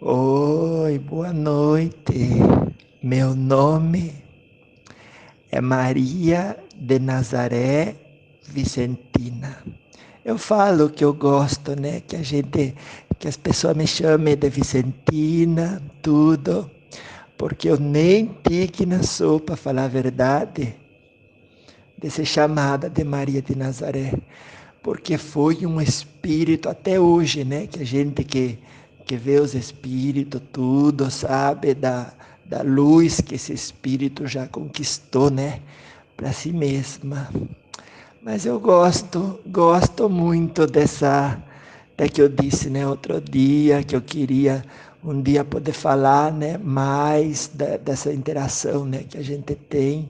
Oi, boa noite. Meu nome é Maria de Nazaré Vicentina. Eu falo que eu gosto, né? Que as pessoas me chamem de Vicentina, tudo, porque eu nem digna sou, para falar a verdade, de ser chamada de Maria de Nazaré, porque foi um espírito até hoje, né? Que vê os espíritos, tudo, sabe, da luz que esse espírito já conquistou, né? Para si mesma. Mas eu gosto muito até que eu disse, né, outro dia, que eu queria um dia poder falar, né, mais dessa interação, né, que a gente tem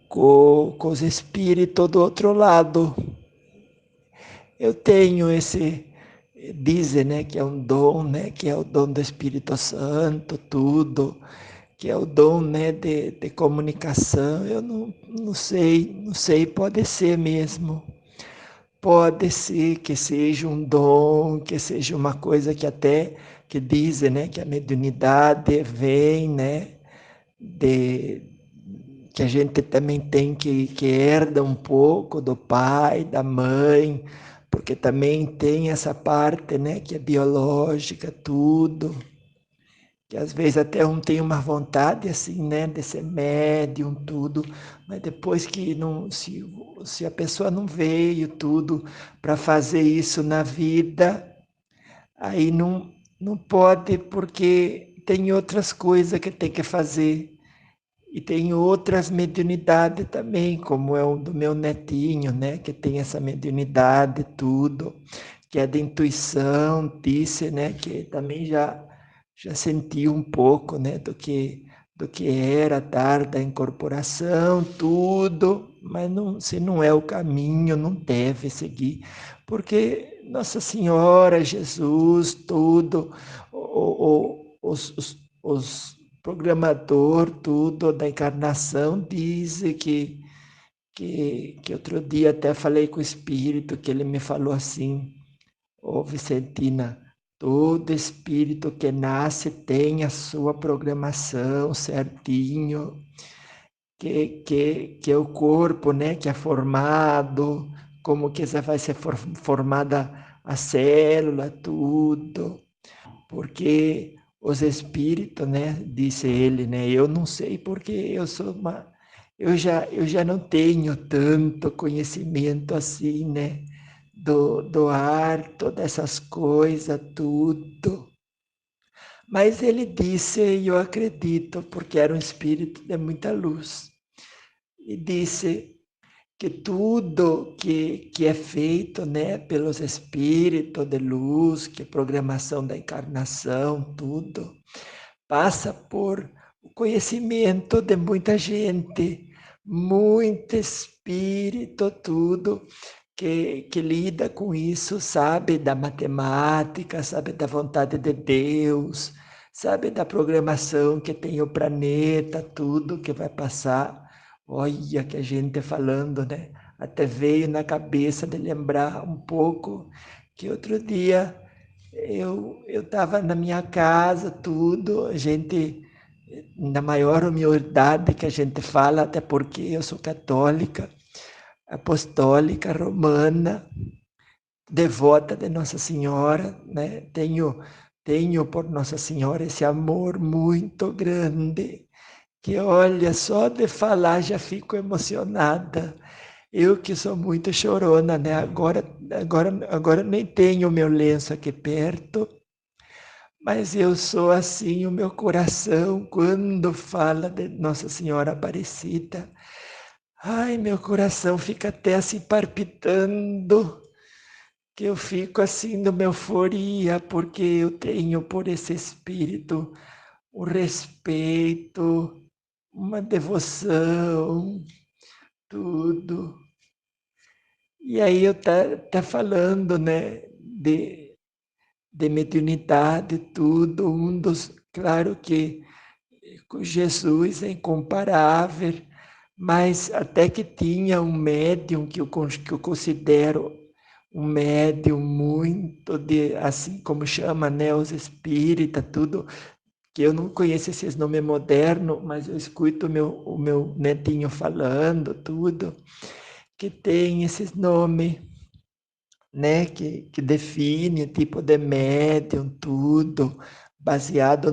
com os espíritos do outro lado. Eu tenho dizem, né, que é um dom, né, que é o dom do Espírito Santo, tudo, que é o dom, né, de comunicação. Eu não sei, pode ser mesmo. Pode ser que seja um dom, que seja uma coisa que até que dizem, né, que a mediunidade vem, né, de que a gente também tem que herda um pouco do pai, da mãe, porque também tem essa parte, né, que é biológica, tudo, que às vezes até um tem uma vontade assim, né, de ser médium, tudo, mas depois que não, se a pessoa não veio tudo para fazer isso na vida, aí não pode porque tem outras coisas que tem que fazer. E tem outras mediunidades também, como é o do meu netinho, né? Que tem essa mediunidade, tudo, que é de intuição, disse, né? Que também já sentiu um pouco, né? Do que era dar da incorporação, tudo, mas não, se não é o caminho, não deve seguir, porque Nossa Senhora, Jesus, tudo, os programador, tudo da encarnação, diz que outro dia até falei com o espírito, que ele me falou assim, ô Vicentina, todo espírito que nasce tem a sua programação certinho, que é o corpo, né, que é formado, como que vai ser formada a célula, tudo, porque os espíritos, né, disse ele, né, eu não sei porque eu já não tenho tanto conhecimento assim, né, do ar, todas essas coisas, tudo. Mas ele disse, e eu acredito, porque era um espírito de muita luz, e disse que tudo que é feito, né, pelos espíritos de luz, que é programação da encarnação, tudo, passa por o conhecimento de muita gente, muito espírito, tudo, que lida com isso, sabe da matemática, sabe da vontade de Deus, sabe da programação que tem o planeta, tudo que vai passar. Olha que a gente falando, né? Até veio na cabeça de lembrar um pouco que outro dia eu estava na minha casa, tudo, a gente, na maior humildade que a gente fala, até porque eu sou católica, apostólica, romana, devota de Nossa Senhora, né? Tenho por Nossa Senhora esse amor muito grande, que olha, só de falar já fico emocionada. Eu que sou muito chorona, né? Agora nem tenho o meu lenço aqui perto, mas eu sou assim, o meu coração, quando fala de Nossa Senhora Aparecida, ai, meu coração fica até assim palpitando, que eu fico assim numa euforia, porque eu tenho por esse espírito um respeito, uma devoção, tudo. E aí eu tá falando, né, de mediunidade, tudo, claro que com Jesus é incomparável, mas até que tinha um médium que eu considero um médium muito de, assim como chama, né, os espíritas, tudo, que eu não conheço esses nomes modernos, mas eu escuto o meu netinho falando, tudo, que tem esses nomes, né, que define o tipo de médium, tudo, baseado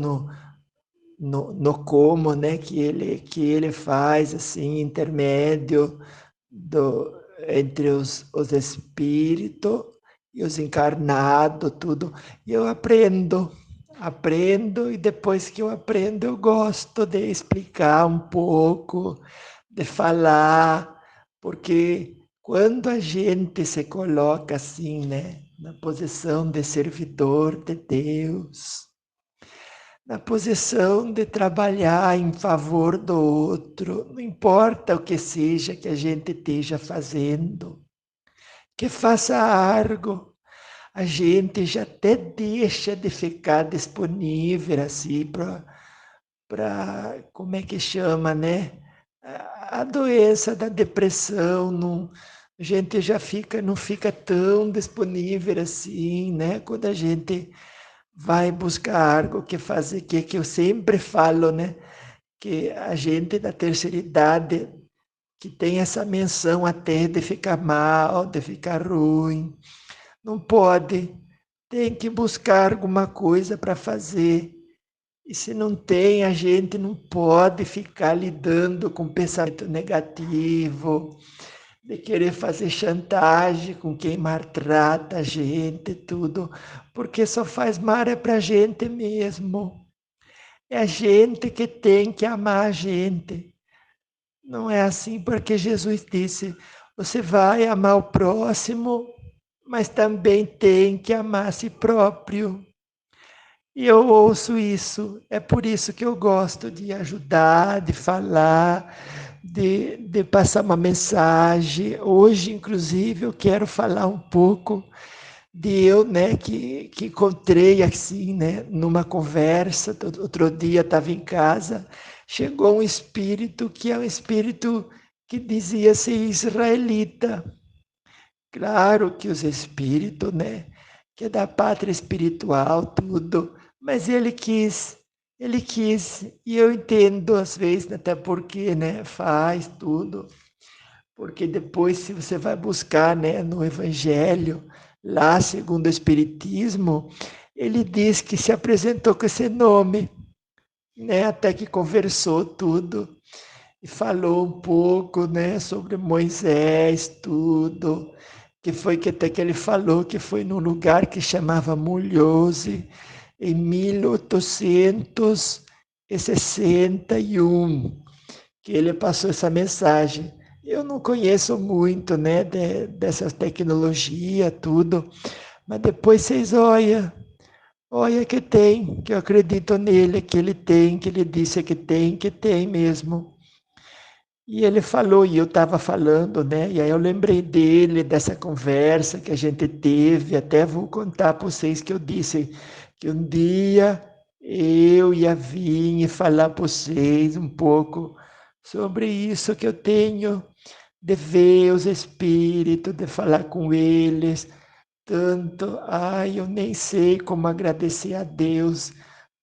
no como, né, que ele faz, assim, intermédio entre os espíritos e os encarnados, tudo. E eu aprendo, e depois que eu aprendo, eu gosto de explicar um pouco, de falar, porque quando a gente se coloca assim, né, na posição de servidor de Deus, na posição de trabalhar em favor do outro, não importa o que seja que a gente esteja fazendo, que faça algo, a gente já até deixa de ficar disponível assim para como é que chama, né? A doença da depressão, não, a gente já não fica tão disponível assim, né? Quando a gente vai buscar algo que fazer, que eu sempre falo, né? Que a gente da terceira idade que tem essa menção até de ficar mal, de ficar ruim, não pode, tem que buscar alguma coisa para fazer. E se não tem, a gente não pode ficar lidando com pensamento negativo, de querer fazer chantagem com quem maltrata a gente, tudo, porque só faz mal é para a gente mesmo. É a gente que tem que amar a gente. Não é assim porque Jesus disse: você vai amar o próximo, mas também tem que amar a si próprio. E eu ouço isso, é por isso que eu gosto de ajudar, de falar, de passar uma mensagem. Hoje, inclusive, eu quero falar um pouco de eu, né, que encontrei assim, né, numa conversa, outro dia estava em casa, chegou um espírito que é um espírito que dizia ser israelita. Claro que os espíritos, né, que é da pátria espiritual, tudo, mas ele quis, e eu entendo às vezes, até porque, né, faz tudo, porque depois se você vai buscar, né, no Evangelho, lá segundo o Espiritismo, ele diz que se apresentou com esse nome, né, até que conversou tudo, e falou um pouco, né, sobre Moisés, tudo, que foi que até que ele falou que foi num lugar que chamava Mulhouse, em 1861, que ele passou essa mensagem. Eu não conheço muito, né, dessas tecnologias, tudo, mas depois vocês olha que tem, que eu acredito nele, que ele tem, que ele disse que tem mesmo. E ele falou, e eu estava falando, né? E aí eu lembrei dele, dessa conversa que a gente teve, até vou contar para vocês que eu disse que um dia eu ia vir e falar para vocês um pouco sobre isso que eu tenho de ver os espíritos, de falar com eles, tanto, ai, eu nem sei como agradecer a Deus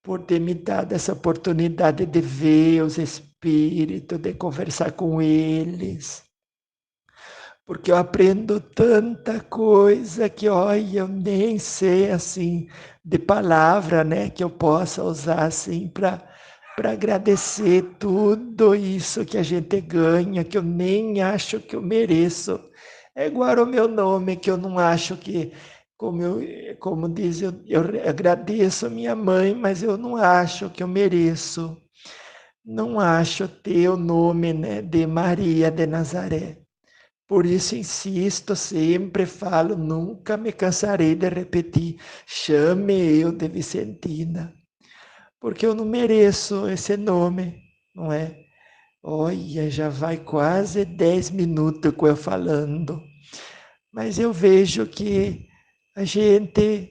por ter me dado essa oportunidade de ver os espíritos, de conversar com eles, porque eu aprendo tanta coisa que, olha, eu nem sei, assim, de palavra, né, que eu possa usar, assim, para agradecer tudo isso que a gente ganha, que eu nem acho que eu mereço. É igual ao meu nome, que eu não acho que, como diz, eu agradeço a minha mãe, mas eu não acho que eu mereço. Não acho ter o nome, né, de Maria de Nazaré. Por isso insisto, sempre falo, nunca me cansarei de repetir, chame eu de Vicentina, porque eu não mereço esse nome, não é? Olha, já vai quase 10 minutos com eu falando, mas eu vejo que a gente,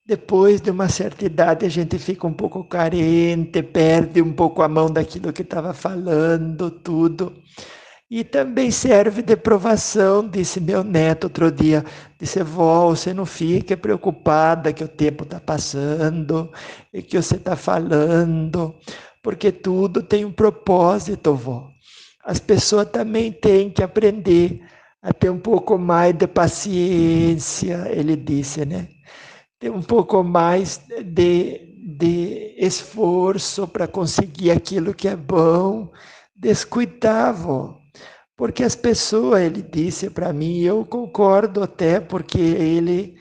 depois de uma certa idade, a gente fica um pouco carente, perde um pouco a mão daquilo que estava falando, tudo. E também serve de provação, disse meu neto outro dia. Disse, vó, você não fique preocupada que o tempo está passando e que você está falando, porque tudo tem um propósito, vó. As pessoas também têm que aprender a ter um pouco mais de paciência, ele disse, né? Ter um pouco mais de esforço para conseguir aquilo que é bom, descuidar, vó. Porque as pessoas, ele disse para mim, eu concordo até, porque ele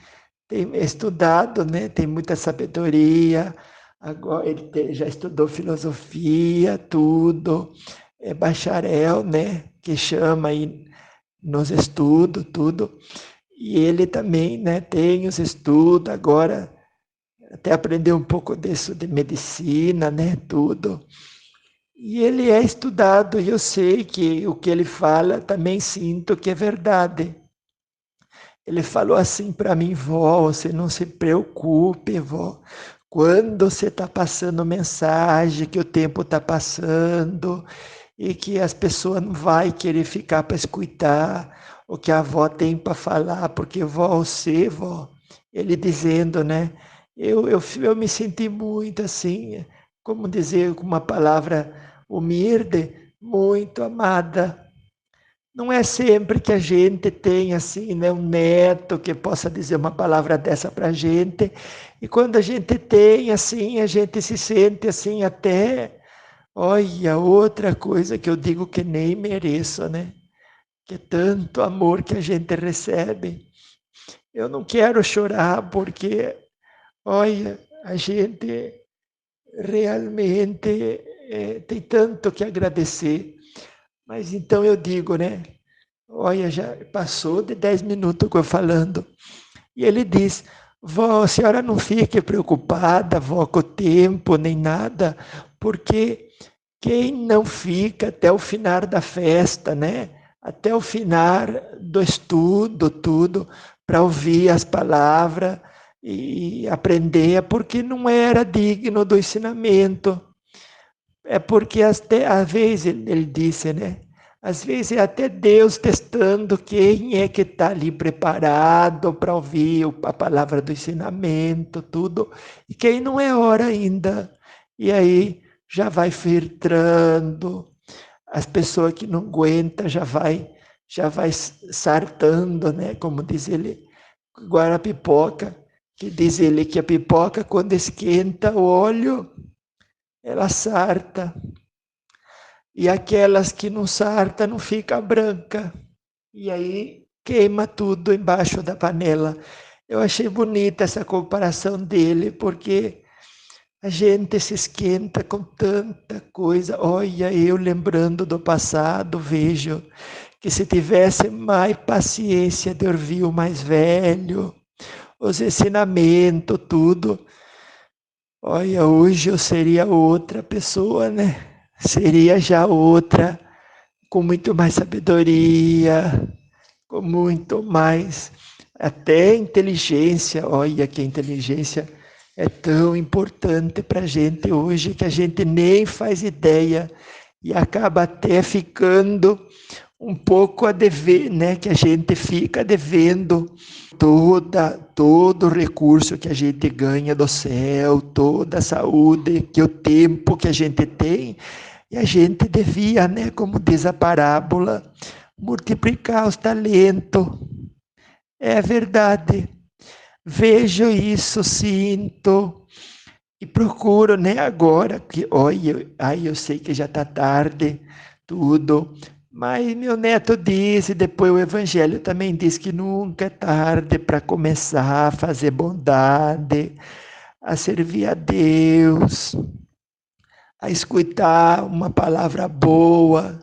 tem estudado, né? Tem muita sabedoria, agora já estudou filosofia, tudo, é bacharel, né? Que chama aí nos estudos, tudo. E ele também, né, tem os estudos, agora até aprendeu um pouco disso de medicina, né, tudo. E ele é estudado, e eu sei que o que ele fala também sinto que é verdade. Ele falou assim para mim, vó, você não se preocupe, vó. Quando você está passando mensagem, que o tempo está passando, e que as pessoas não vai querer ficar para escutar o que a avó tem para falar, porque vó, ele dizendo, né? Eu me senti muito assim, como dizer com uma palavra humilde, muito amada. Não é sempre que a gente tem assim, né, um neto que possa dizer uma palavra dessa para a gente. E quando a gente tem assim, a gente se sente assim até, olha, outra coisa que eu digo que nem mereço, né? Que é tanto amor que a gente recebe. Eu não quero chorar porque, olha, a gente realmente tem tanto que agradecer. Mas então eu digo, né? Olha, já passou de 10 minutos que eu falando. E ele diz, vó, a senhora não fique preocupada, vó, com o tempo, nem nada, porque quem não fica até o final da festa, né? Até o final do estudo, tudo, para ouvir as palavras e aprender, é porque não era digno do ensinamento. É porque até, às vezes ele disse, né? Às vezes é até Deus testando quem é que está ali preparado para ouvir a palavra do ensinamento, tudo, e quem não é hora ainda. E aí já vai filtrando, as pessoas que não aguentam já vai sartando, né? Como diz ele, igual a pipoca, que diz ele que a pipoca, quando esquenta o óleo, ela sarta. E aquelas que não sarta não fica branca. E aí queima tudo embaixo da panela. Eu achei bonita essa comparação dele, porque a gente se esquenta com tanta coisa. Olha, eu lembrando do passado, vejo que se tivesse mais paciência de ouvir o mais velho, os ensinamentos, tudo, olha, hoje eu seria outra pessoa, né? Seria já outra, com muito mais sabedoria, com muito mais até inteligência. Olha que a inteligência é tão importante para a gente hoje que a gente nem faz ideia e acaba até ficando um pouco a dever, né? Que a gente fica devendo todo o recurso que a gente ganha do céu, toda a saúde, que o tempo que a gente tem, e a gente devia, né, como diz a parábola, multiplicar os talentos. É verdade. Vejo isso, sinto e procuro, né, agora que, olha, ai, eu sei que já está tarde, tudo, mas meu neto disse, depois o Evangelho também diz que nunca é tarde para começar a fazer bondade, a servir a Deus, a escutar uma palavra boa,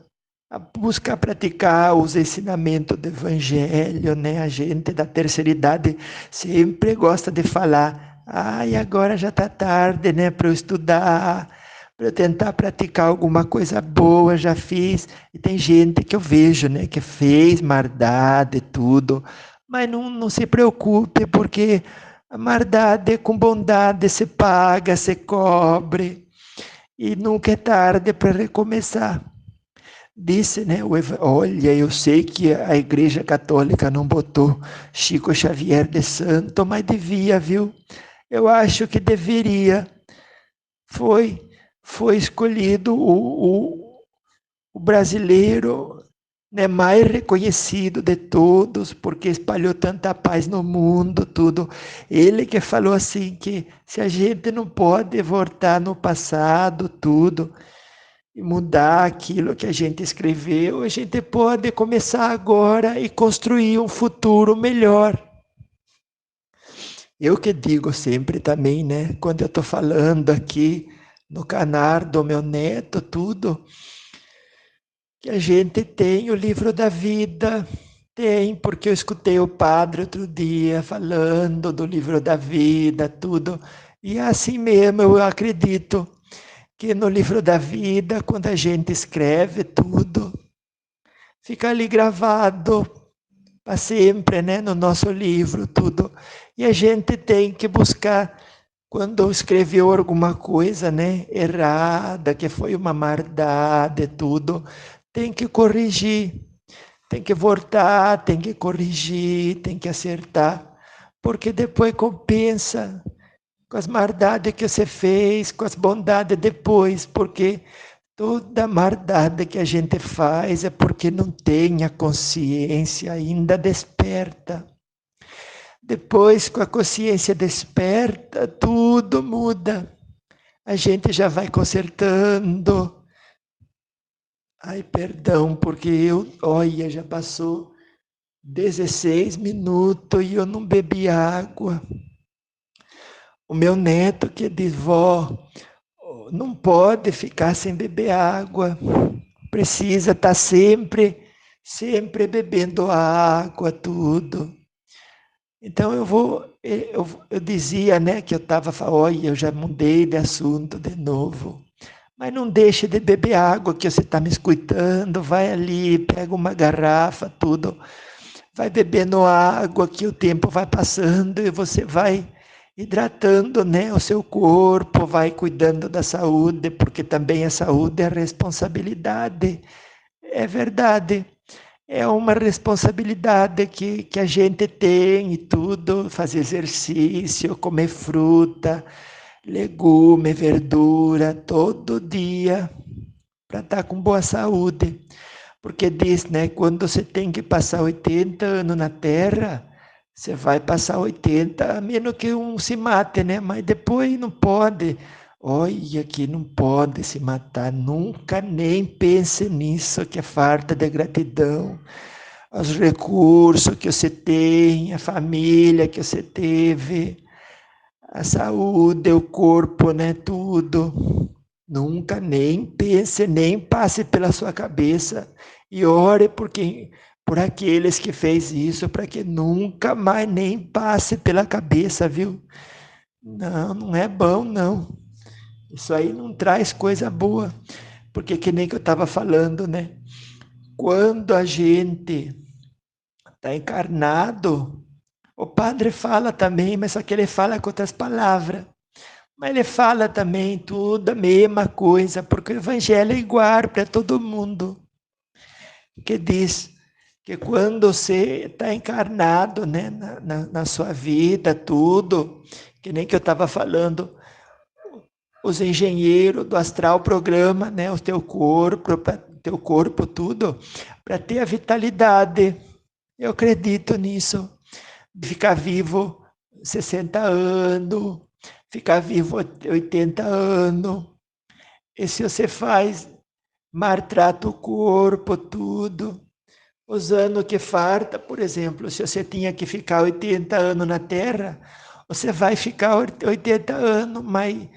a buscar praticar os ensinamentos do Evangelho, né? A gente da terceira idade sempre gosta de falar, ai, agora já está tarde, né, para eu estudar, para eu tentar praticar alguma coisa boa, já fiz. E tem gente que eu vejo, né, que fez maldade e tudo, mas não se preocupe, porque a maldade com bondade se paga, se cobre, e nunca é tarde para recomeçar. disse, né, olha, eu sei que a Igreja Católica não botou Chico Xavier de santo, mas devia, viu? Eu acho que deveria. Foi escolhido o brasileiro, né, mais reconhecido de todos, porque espalhou tanta paz no mundo, tudo. Ele que falou assim que se a gente não pode voltar no passado, tudo, e mudar aquilo que a gente escreveu, a gente pode começar agora e construir um futuro melhor. Eu que digo sempre também, né, quando eu estou falando aqui no canal do meu neto, tudo, que a gente tem o livro da vida, tem, porque eu escutei o padre outro dia falando do livro da vida, tudo, e é assim mesmo, eu acredito que no livro da vida, quando a gente escreve tudo, fica ali gravado para sempre, né, no nosso livro, tudo, e a gente tem que buscar quando escreveu alguma coisa, né, errada, que foi uma maldade, tudo, tem que corrigir, tem que voltar, tem que corrigir, tem que acertar, porque depois compensa com as maldades que você fez, com as bondades depois, porque toda maldade que a gente faz é porque não tem a consciência ainda desperta. Depois, com a consciência desperta, tudo muda. A gente já vai consertando. Ai, perdão, porque olha, já passou 16 minutos e eu não bebi água. O meu neto que diz, vó, não pode ficar sem beber água. Precisa estar sempre bebendo água, tudo. Então eu dizia, né, que eu estava, olha, eu já mudei de assunto de novo. Mas não deixe de beber água, que você está me escutando, vai ali, pega uma garrafa, tudo, vai bebendo água, que o tempo vai passando e você vai hidratando, né, o seu corpo, vai cuidando da saúde, porque também a saúde é responsabilidade, é verdade. É uma responsabilidade que a gente tem e tudo, fazer exercício, comer fruta, legume, verdura, todo dia, para estar com boa saúde. Porque diz, né, quando você tem que passar 80 anos na Terra, você vai passar 80, a menos que um se mate, né? Mas depois não pode. Olha que não pode se matar, nunca nem pense nisso, que é falta de gratidão os recursos que você tem, a família que você teve, a saúde, o corpo, né, tudo. Nunca nem pense, nem passe pela sua cabeça e ore por aqueles que fez isso, para que nunca mais nem passe pela cabeça, viu? Não, não é bom, não. Isso aí não traz coisa boa, porque que nem que eu estava falando, né? Quando a gente está encarnado, o padre fala também, mas só que ele fala com outras palavras. Mas ele fala também tudo a mesma coisa, porque o evangelho é igual para todo mundo. Que diz que quando você está encarnado, né, na sua vida, tudo, que nem que eu estava falando, os engenheiros do astral programa, né, o teu corpo, tudo, para ter a vitalidade. Eu acredito nisso. De ficar vivo 60 anos, ficar vivo 80 anos. E se você faz, maltrata o corpo, tudo. Os anos que farta, por exemplo, se você tinha que ficar 80 anos na Terra, você vai ficar 80 anos, mas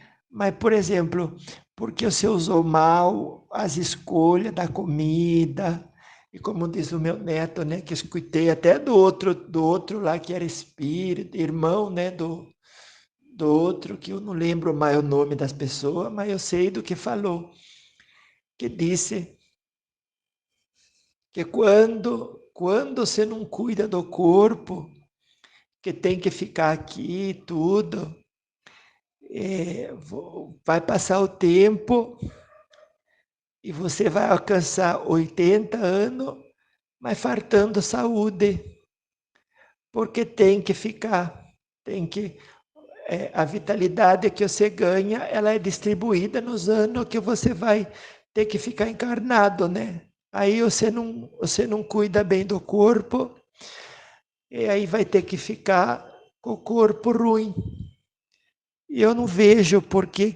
por exemplo, porque você usou mal as escolhas da comida, e como diz o meu neto, né, que eu escutei até do outro lá que era espírito, irmão, né, do outro, que eu não lembro mais o nome das pessoas, mas eu sei do que falou, que disse que quando você não cuida do corpo, que tem que ficar aqui tudo, vai passar o tempo E você vai alcançar 80 anos, mas faltando saúde, porque tem que ficar, a vitalidade que você ganha, ela é distribuída nos anos que você vai ter que ficar encarnado, né? Aí você não cuida bem do corpo, e aí vai ter que ficar com o corpo ruim. E eu não vejo por que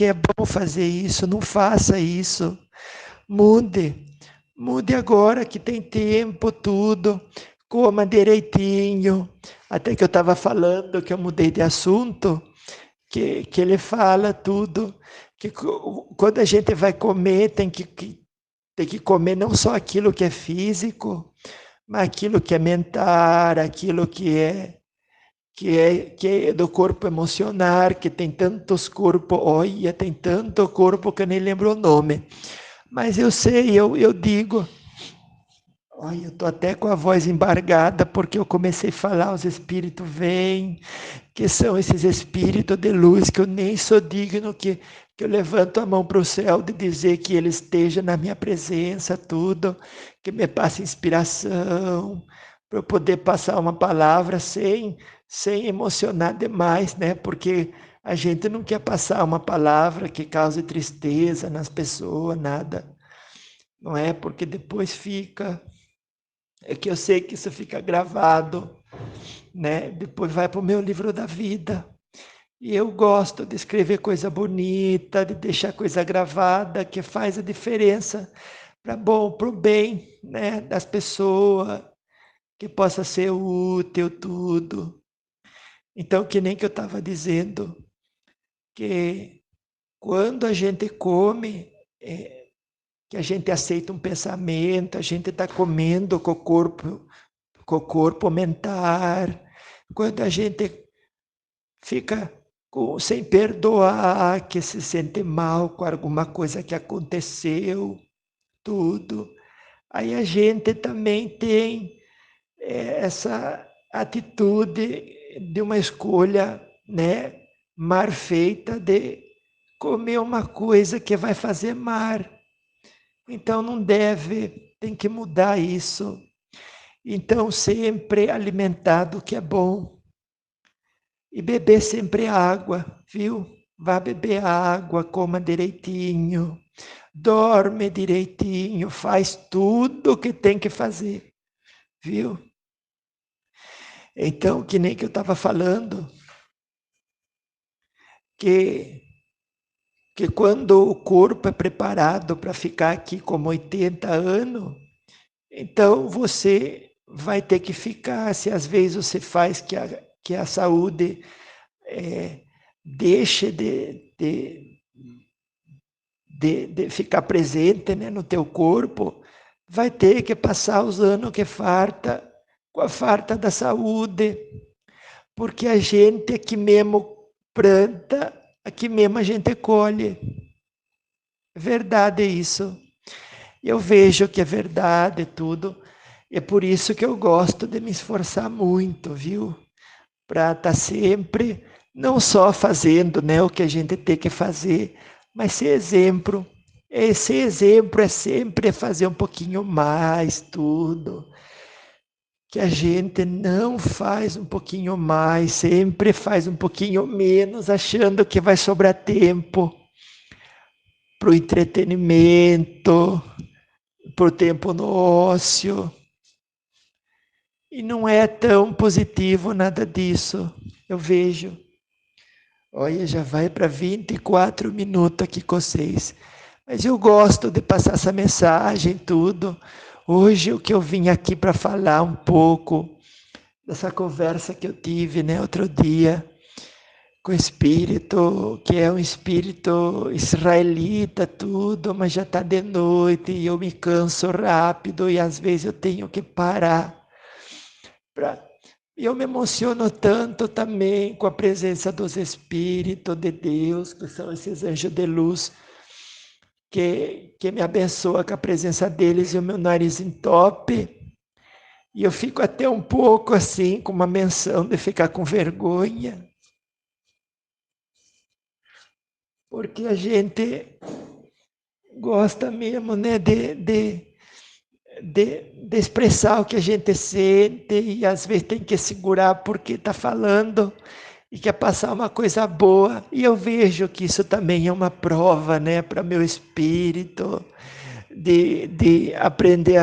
é bom fazer isso, não faça isso. Mude. Mude agora que tem tempo, tudo. Coma direitinho. Até que eu estava falando, que eu mudei de assunto, que ele fala tudo. Que quando a gente vai comer, tem que comer não só aquilo que é físico, mas aquilo que é mental, aquilo que é do corpo emocional, que tem tantos corpos, olha, tem tanto corpo que eu nem lembro o nome. Mas eu sei, eu digo, olha, eu estou até com a voz embargada, porque eu comecei a falar, os espíritos vêm, que são esses espíritos de luz, que eu nem sou digno que eu levanto a mão para o céu de dizer que ele esteja na minha presença, tudo, que me passe inspiração, para eu poder passar uma palavra sem emocionar demais, né? Porque a gente não quer passar uma palavra que cause tristeza nas pessoas, nada. Não é? Porque depois fica. É que eu sei que isso fica gravado, né? Depois vai para o meu livro da vida. E eu gosto de escrever coisa bonita, de deixar coisa gravada, que faz a diferença para bom, para o bem, né, das pessoas, que possa ser útil tudo. Então, que nem que eu estava dizendo, que quando a gente come, que a gente aceita um pensamento, a gente está comendo com o corpo mental, quando a gente fica sem perdoar, que se sente mal com alguma coisa que aconteceu, tudo. Aí a gente também tem essa atitude de uma escolha, né, mal feita de comer uma coisa que vai fazer mal. Então não deve, tem que mudar isso. Então sempre alimentar do que é bom. E beber sempre água, viu? Vá beber água, coma direitinho, dorme direitinho, faz tudo o que tem que fazer, viu? Então, que nem que eu estava falando, que, que quando o corpo é preparado para ficar aqui como 80 anos, então você vai ter que ficar, se às vezes você faz que a saúde deixe de ficar presente, né, no teu corpo, vai ter que passar os anos que farta, com a farta da saúde, porque a gente aqui mesmo planta, aqui mesmo a gente colhe. É verdade isso. Eu vejo que é verdade tudo. É por isso que eu gosto de me esforçar muito, viu? Para estar sempre, não só fazendo, né, o que a gente tem que fazer, mas ser exemplo. Esse exemplo é sempre fazer um pouquinho mais tudo. Que a gente não faz um pouquinho mais, sempre faz um pouquinho menos, achando que vai sobrar tempo para o entretenimento, para o tempo no ócio. E não é tão positivo nada disso, eu vejo. Olha, já vai para 24 minutos aqui com vocês. Mas eu gosto de passar essa mensagem, tudo. Hoje o que eu vim aqui para falar um pouco dessa conversa que eu tive, né, outro dia, com o espírito, que é um espírito israelita, tudo, mas já está de noite e eu me canso rápido e às vezes eu tenho que parar. E eu me emociono tanto também com a presença dos espíritos de Deus, que são esses anjos de luz, que me abençoa com a presença deles e o meu nariz entope. E eu fico até um pouco assim, com uma menção de ficar com vergonha, porque a gente gosta mesmo, né, de expressar o que a gente sente e às vezes tem que segurar porque está falando e quer passar uma coisa boa. E eu vejo que isso também é uma prova, né, para meu espírito, de aprender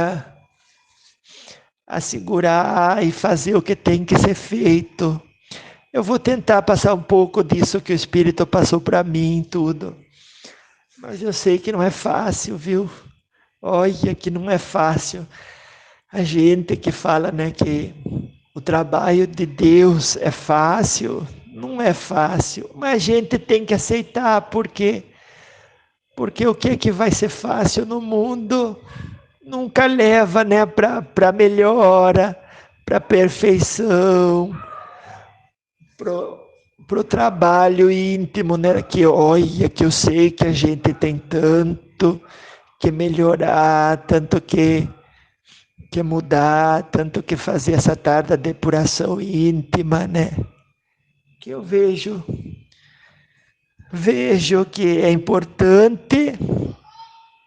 a segurar e fazer o que tem que ser feito. Eu vou tentar passar um pouco disso que o Espírito passou para mim, tudo. Mas eu sei que não é fácil, viu? Olha que não é fácil. A gente que fala, né, que o trabalho de Deus é fácil, não é fácil. Mas a gente tem que aceitar, porque o que vai ser fácil no mundo nunca leva, né, para melhora, para perfeição, pro trabalho íntimo, né? Que olha, que eu sei que a gente tem tanto que melhorar, tanto que mudar, tanto que fazer essa tarde da depuração íntima, né? Que eu vejo que é importante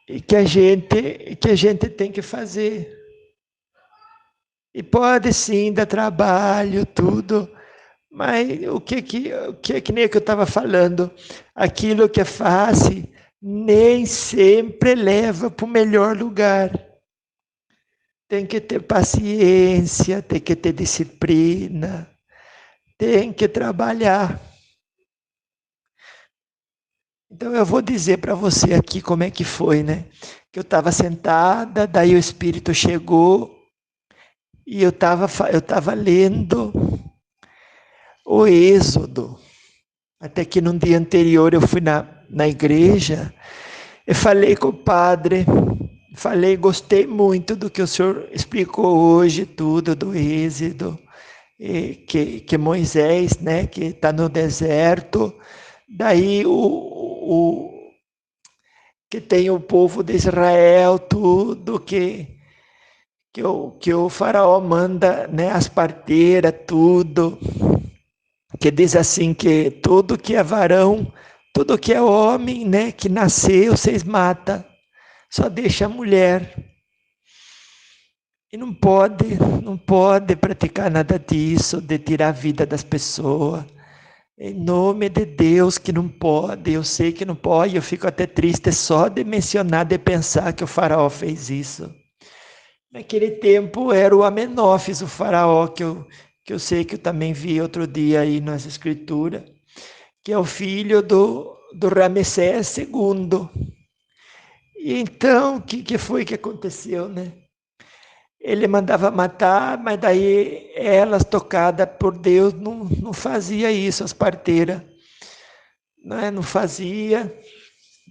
e que a gente tem que fazer. E pode sim dar trabalho, tudo, mas o que nem que eu estava falando, aquilo que é fácil nem sempre leva para o melhor lugar. Tem que ter paciência, tem que ter disciplina, tem que trabalhar. Então eu vou dizer para você aqui como é que foi, né? Que eu estava sentada, daí o Espírito chegou e eu estava lendo o Êxodo. Até que no dia anterior eu fui na igreja, eu falei com o padre, gostei muito do que o senhor explicou hoje, tudo do Êxodo, que Moisés, né, que está no deserto, daí que tem o povo de Israel, tudo que o faraó manda, né, as parteiras, tudo, que diz assim que tudo que é varão, tudo que é homem, né, que nasceu, vocês matam, só deixa a mulher. E não pode praticar nada disso, de tirar a vida das pessoas. Em nome de Deus que não pode, eu sei que não pode, eu fico até triste só de mencionar, de pensar que o faraó fez isso. Naquele tempo era o Amenófis, o faraó, que eu sei que eu também vi outro dia aí nas escrituras, que é o filho do Ramsés II. E então, o que foi que aconteceu, né? Ele mandava matar, mas daí elas, tocadas por Deus, não fazia isso, as parteiras. Não fazia.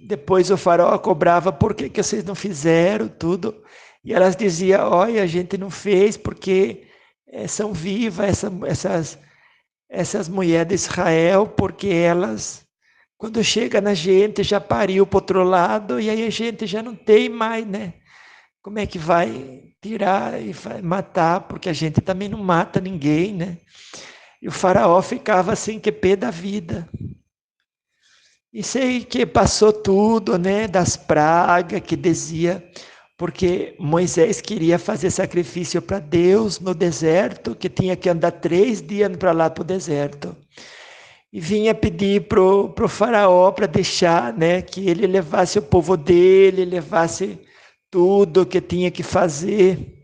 Depois o faraó cobrava, por que vocês não fizeram tudo? E elas diziam, olha, a gente não fez porque são vivas essas mulheres de Israel, porque elas, quando chega na gente, já pariu para o outro lado, e aí a gente já não tem mais, né? Como é que vai tirar e vai matar? Porque a gente também não mata ninguém, né? E o faraó ficava assim, que pé da vida. E sei que passou tudo, né? Das pragas que dizia, porque Moisés queria fazer sacrifício para Deus no deserto, que tinha que andar 3 dias para lá para o deserto. E vinha pedir pro faraó para deixar, né, que ele levasse o povo dele, levasse tudo que tinha que fazer,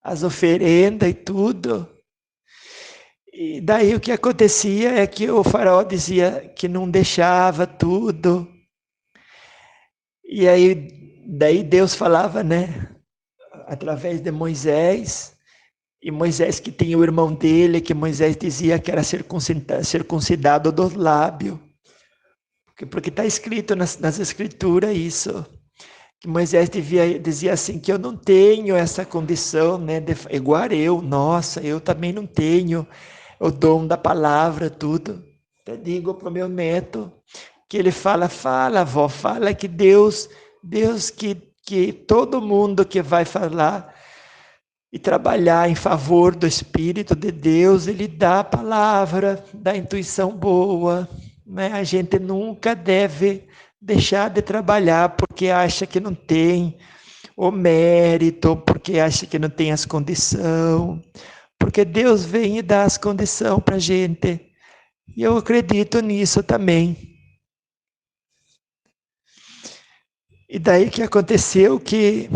as oferendas e tudo. E daí o que acontecia é que o faraó dizia que não deixava tudo. E aí daí Deus falava, né, através de Moisés, e Moisés que tinha o irmão dele, que Moisés dizia que era circuncidado dos lábios. Porque está escrito nas escrituras isso, que Moisés dizia assim, que eu não tenho essa condição, né, igual eu, nossa, eu também não tenho o dom da palavra, tudo. Até digo para o meu neto, que ele fala, avó, fala que Deus que todo mundo que vai falar e trabalhar em favor do Espírito de Deus, ele dá a palavra, dá a intuição boa, né? A gente nunca deve deixar de trabalhar porque acha que não tem o mérito, porque acha que não tem as condições, porque Deus vem e dá as condições para a gente. E eu acredito nisso também. E daí que aconteceu que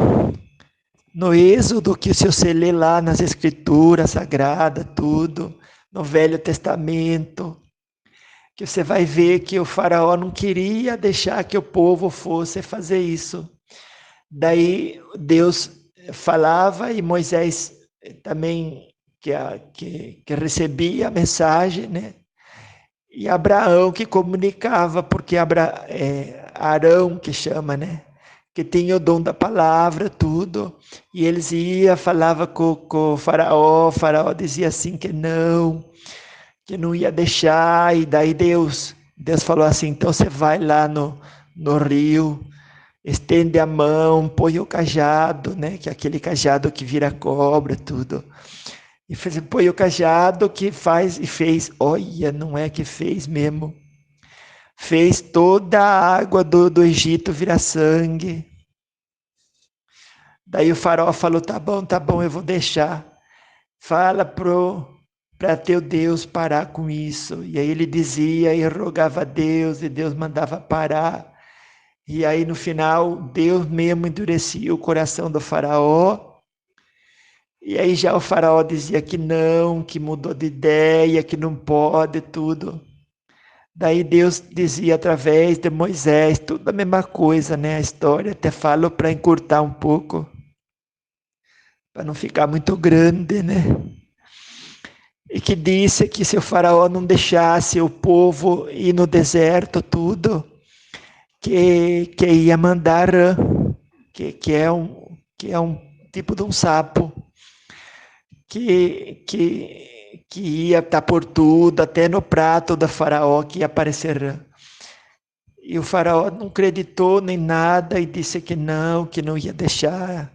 no Êxodo, que se você lê lá nas Escrituras Sagradas, tudo, no Velho Testamento, que você vai ver que o faraó não queria deixar que o povo fosse fazer isso. Daí Deus falava e Moisés também que recebia a mensagem, né? E Abraão que comunicava, porque Arão que chama, né? Que tinha o dom da palavra, tudo. E eles iam, falava com o faraó dizia assim que não ia deixar, e daí Deus falou assim, então você vai lá no rio, estende a mão, põe o cajado, né? Que é aquele cajado que vira cobra, tudo. E põe o cajado que faz e fez. Olha, não é que fez mesmo. Fez toda a água do Egito virar sangue. Daí o faraó falou, tá bom, eu vou deixar. Fala para teu Deus parar com isso. E aí ele dizia e rogava a Deus, e Deus mandava parar. E aí no final, Deus mesmo endurecia o coração do faraó. E aí já o faraó dizia que não, que mudou de ideia, que não pode, tudo. Daí Deus dizia através de Moisés, tudo a mesma coisa, né? A história, até falo para encurtar um pouco, para não ficar muito grande, né? E que disse que se o faraó não deixasse o povo ir no deserto, tudo, que ia mandar rã, que é um tipo de um sapo, que ia estar por tudo, até no prato da faraó que ia aparecer rã. E o faraó não acreditou nem nada e disse que não ia deixar.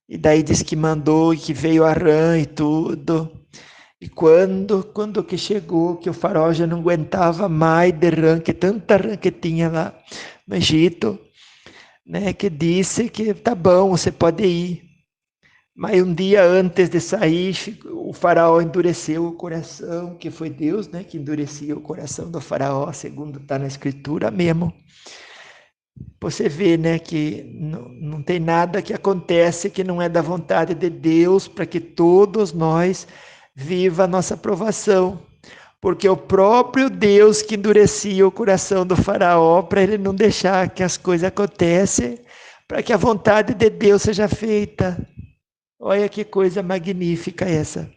E daí disse que mandou e que veio a rã e tudo. E quando que chegou, que o faraó já não aguentava mais de rã, que tanta rã que tinha lá no Egito, né, que disse que tá bom, você pode ir. Mas um dia antes de sair, o faraó endureceu o coração, que foi Deus, né, que endurecia o coração do faraó, segundo está na escritura mesmo. Você vê, né, que não tem nada que acontece que não é da vontade de Deus para que todos nós viva a nossa aprovação. Porque o próprio Deus que endurecia o coração do faraó para ele não deixar que as coisas acontecem, para que a vontade de Deus seja feita. Olha que coisa magnífica essa.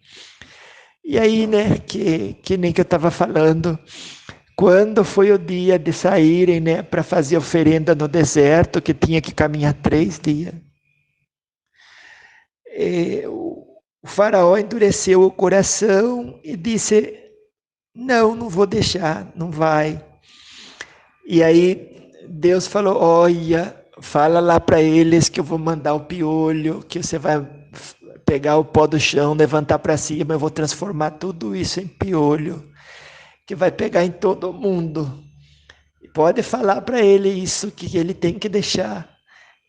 E aí, né, que nem que eu estava falando, quando foi o dia de saírem, né, para fazer oferenda no deserto, que tinha que caminhar 3 dias, o faraó endureceu o coração e disse, não vou deixar, não vai. E aí Deus falou, olha, fala lá para eles que eu vou mandar o piolho, que você vai pegar o pó do chão, levantar para cima, eu vou transformar tudo isso em piolho, que vai pegar em todo mundo. Pode falar para ele isso, que ele tem que deixar.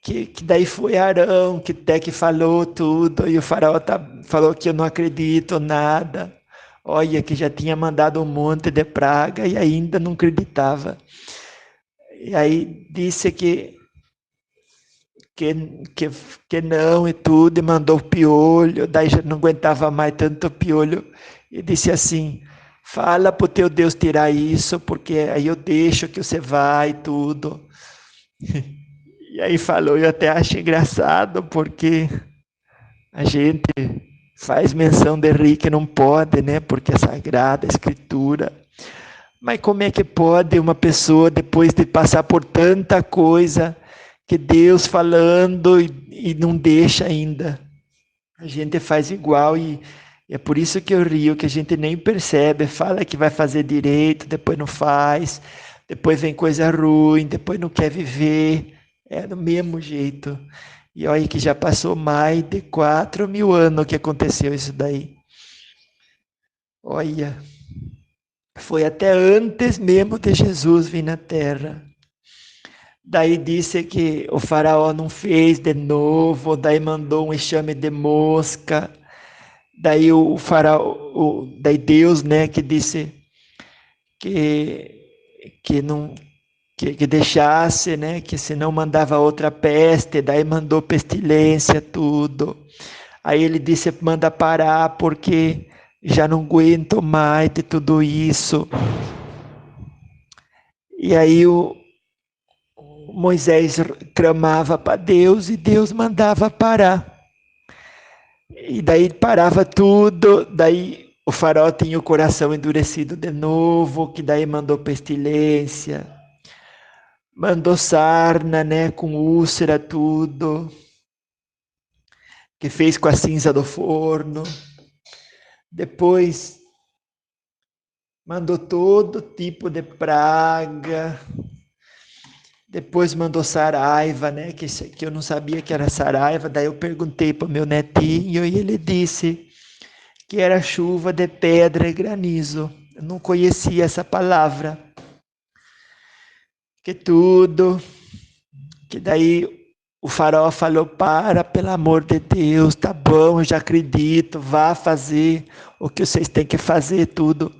Que daí foi Arão, que até que falou tudo, e o faraó falou que eu não acredito nada. Olha, que já tinha mandado um monte de praga e ainda não acreditava. E aí disse que, que, que não e tudo, e mandou o piolho, daí já não aguentava mais tanto piolho, e disse assim, fala para o teu Deus tirar isso, porque aí eu deixo que você vai e tudo. E aí falou, eu até acho engraçado, porque a gente faz menção de rir que não pode, né? Porque é sagrada a escritura. Mas como é que pode uma pessoa, depois de passar por tanta coisa, que Deus falando e não deixa ainda? A gente faz igual e é por isso que eu rio, que a gente nem percebe, fala que vai fazer direito, depois não faz, depois vem coisa ruim, depois não quer viver, é do mesmo jeito. E olha que já passou mais de 4.000 anos que aconteceu isso daí. Olha, foi até antes mesmo de Jesus vir na Terra. Daí disse que o faraó não fez de novo, daí mandou um enxame de mosca. Daí o faraó, daí Deus, né, que disse que não que deixasse, né, que senão mandava outra peste, daí mandou pestilência, tudo. Aí ele disse, manda parar porque já não aguento mais de tudo isso. E aí o Moisés clamava para Deus e Deus mandava parar. E daí parava tudo, daí o faraó tinha o coração endurecido de novo, que daí mandou pestilência, mandou sarna, né, com úlcera, tudo, que fez com a cinza do forno. Depois mandou todo tipo de praga. Depois mandou saraiva, né? Que eu não sabia que era saraiva. Daí eu perguntei para o meu netinho e ele disse que era chuva de pedra e granizo. Eu não conhecia essa palavra. Que tudo. Que daí o faraó falou: para, pelo amor de Deus, tá bom, eu já acredito, vá fazer o que vocês têm que fazer, tudo.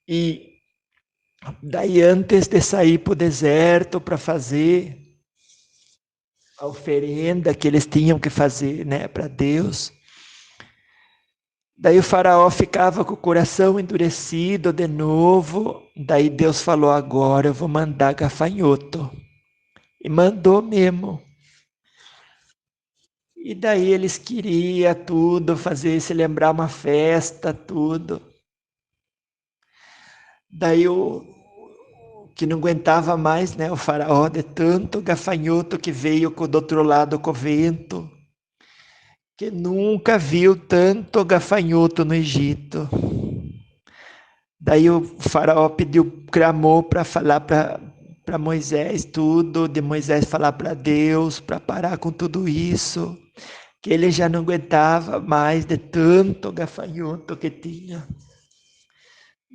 E daí, antes de sair para o deserto para fazer a oferenda que eles tinham que fazer, né, para Deus, daí o faraó ficava com o coração endurecido de novo. Daí Deus falou: agora eu vou mandar gafanhoto. E mandou mesmo. E daí eles queriam tudo, fazer se lembrar uma festa, tudo. Daí o que não aguentava mais, né, o faraó, de tanto gafanhoto que veio do outro lado com o vento, que nunca viu tanto gafanhoto no Egito. Daí o faraó pediu, clamou para falar para Moisés tudo, de Moisés falar para Deus, para parar com tudo isso, que ele já não aguentava mais de tanto gafanhoto que tinha.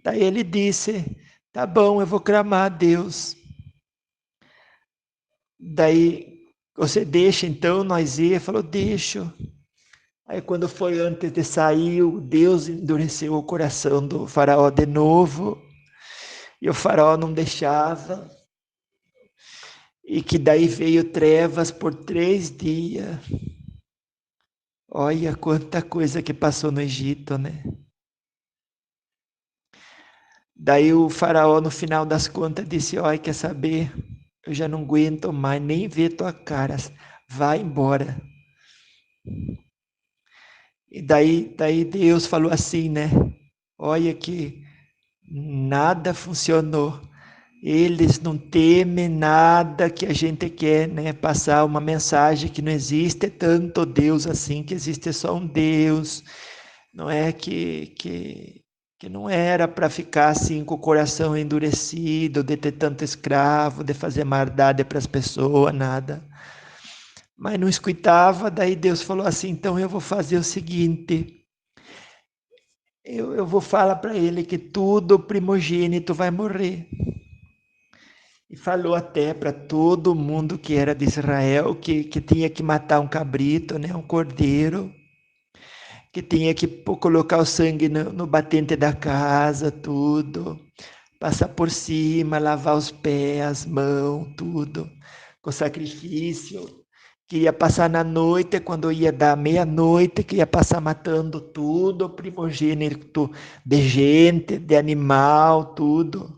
Daí ele disse: tá bom, eu vou clamar a Deus. Daí, você deixa então nós ir? Ele falou: deixo. Aí quando foi antes de sair, Deus endureceu o coração do faraó de novo, e o faraó não deixava, e que daí veio trevas por 3 dias. Olha quanta coisa que passou no Egito, né? Daí o faraó, no final das contas, disse: olha, quer saber? Eu já não aguento mais nem ver tua cara, vai embora. E daí Deus falou assim, né? Olha que nada funcionou. Eles não temem nada que a gente quer, né? Passar uma mensagem que não existe tanto Deus assim, que existe só um Deus. Não é que não era para ficar assim com o coração endurecido, de ter tanto escravo, de fazer maldade para as pessoas, nada. Mas não escutava, daí Deus falou assim: então eu vou fazer o seguinte. Eu vou falar para ele que tudo primogênito vai morrer. E falou até para todo mundo que era de Israel que tinha que matar um cabrito, né, um cordeiro, que tinha que colocar o sangue no batente da casa, tudo, passar por cima, lavar os pés, as mãos, tudo, com sacrifício, que ia passar na noite, quando ia dar meia-noite, que ia passar matando tudo, primogênito de gente, de animal, tudo.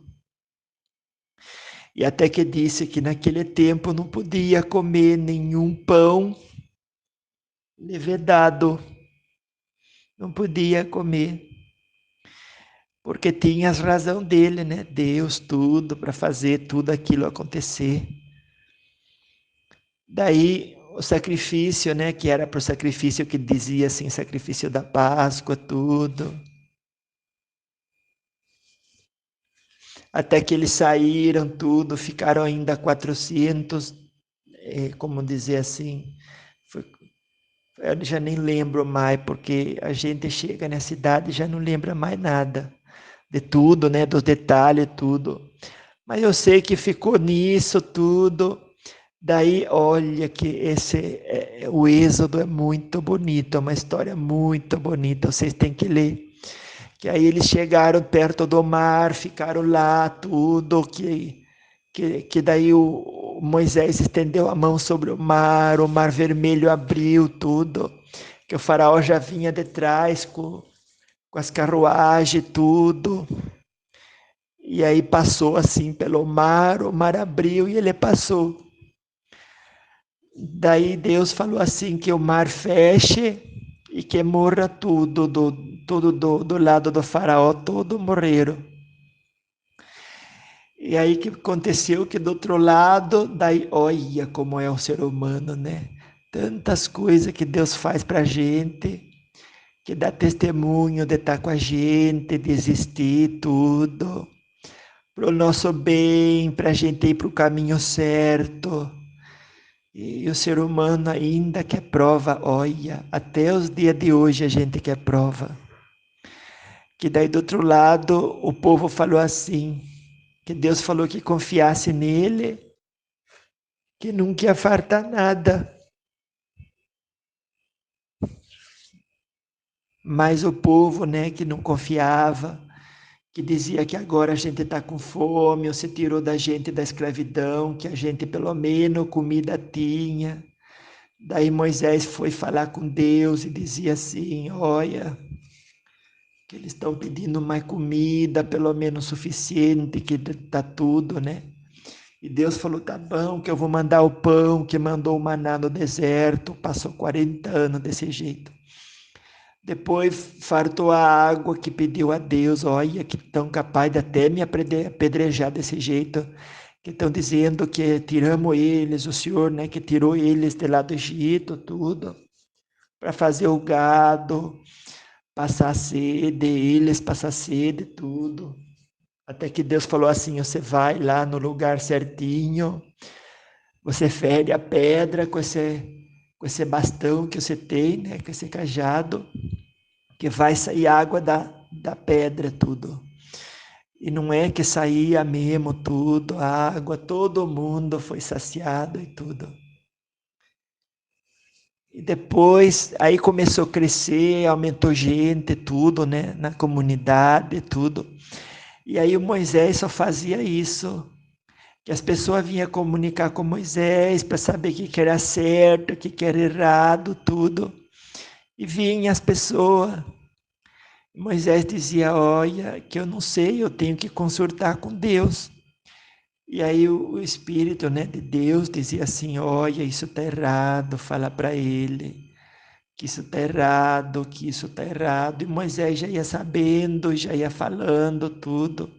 E até que disse que naquele tempo não podia comer nenhum pão levedado, não podia comer, porque tinha as razão dele, né? Deus tudo para fazer tudo aquilo acontecer. Daí o sacrifício, né? Que era para o sacrifício que dizia assim, sacrifício da Páscoa, tudo. Até que eles saíram tudo, ficaram ainda 400, como dizer assim, foi, eu já nem lembro mais, porque a gente chega na cidade e já não lembra mais nada de tudo, né? Dos detalhes, tudo. Mas eu sei que ficou nisso tudo. Daí, olha que o Êxodo é muito bonito, é uma história muito bonita, vocês têm que ler. Que aí eles chegaram perto do mar, ficaram lá, tudo, que daí o Moisés estendeu a mão sobre o mar vermelho abriu tudo, que o faraó já vinha de trás com as carruagens, tudo. E aí passou assim pelo mar, o mar abriu e ele passou. Daí Deus falou assim que o mar feche e que morra tudo, do lado do faraó, todos morreram. E aí que aconteceu que do outro lado, daí olha como é o ser humano, né? Tantas coisas que Deus faz pra gente, que dá testemunho de estar com a gente, de existir, tudo, pro nosso bem, pra gente ir pro caminho certo. E o ser humano ainda quer prova, olha, até os dias de hoje a gente quer prova. Que daí do outro lado o povo falou assim, que Deus falou que confiasse nele, que nunca ia faltar nada. Mas o povo, né, que não confiava, que dizia que agora a gente está com fome, você tirou da gente da escravidão, que a gente pelo menos comida tinha. Daí Moisés foi falar com Deus e dizia assim, olha, que eles estão pedindo mais comida, pelo menos suficiente, que está tudo, né? E Deus falou, tá bom, que eu vou mandar o pão, que mandou o maná no deserto, passou 40 anos desse jeito. Depois fartou a água que pediu a Deus, olha, que estão capazes de até me apedrejar desse jeito, que estão dizendo que tiramos eles, o Senhor, né, que tirou eles de lá do Egito, tudo, para fazer o gado, passar sede, eles passar sede, tudo. Até que Deus falou assim, você vai lá no lugar certinho, você fere a pedra com esse bastão que você tem, né, com esse cajado, que vai sair água da pedra, tudo. E não é que saía mesmo tudo, a água, todo mundo foi saciado e tudo. E depois, aí começou a crescer, aumentou gente, tudo, né, na comunidade, tudo. E aí o Moisés só fazia isso, que as pessoas vinham comunicar com Moisés para saber o que era certo, o que era errado, tudo. E vinham as pessoas. Moisés dizia, olha, que eu não sei, eu tenho que consultar com Deus. E aí o Espírito, né, de Deus dizia assim, olha, isso está errado, fala para ele que isso está errado, que isso está errado. E Moisés já ia sabendo, já ia falando tudo.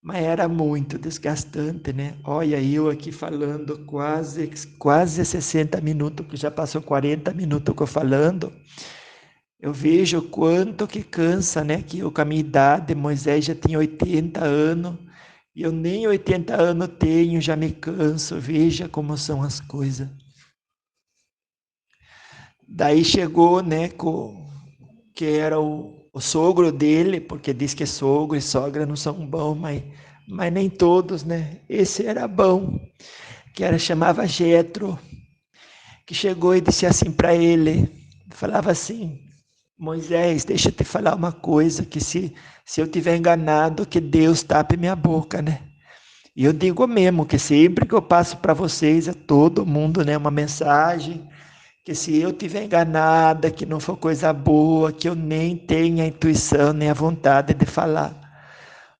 Mas era muito desgastante, né? Olha, eu aqui falando quase 60 minutos, que já passou 40 minutos que eu falando. Eu vejo o quanto que cansa, né? Que eu, com a minha idade, Moisés já tinha 80 anos, e eu nem 80 anos tenho, já me canso. Veja como são as coisas. Daí chegou, né, que era o sogro dele, porque diz que sogro e sogra não são bons, mas nem todos, né? Esse era bom, que era chamava Jetro, que chegou e disse assim para ele, falava assim, Moisés, deixa eu te falar uma coisa, que se eu tiver enganado, que Deus tape minha boca, né? E eu digo mesmo, que sempre que eu passo para vocês, a todo mundo, né, uma mensagem, que se eu tiver enganada, que não for coisa boa, que eu nem tenha a intuição, nem a vontade de falar.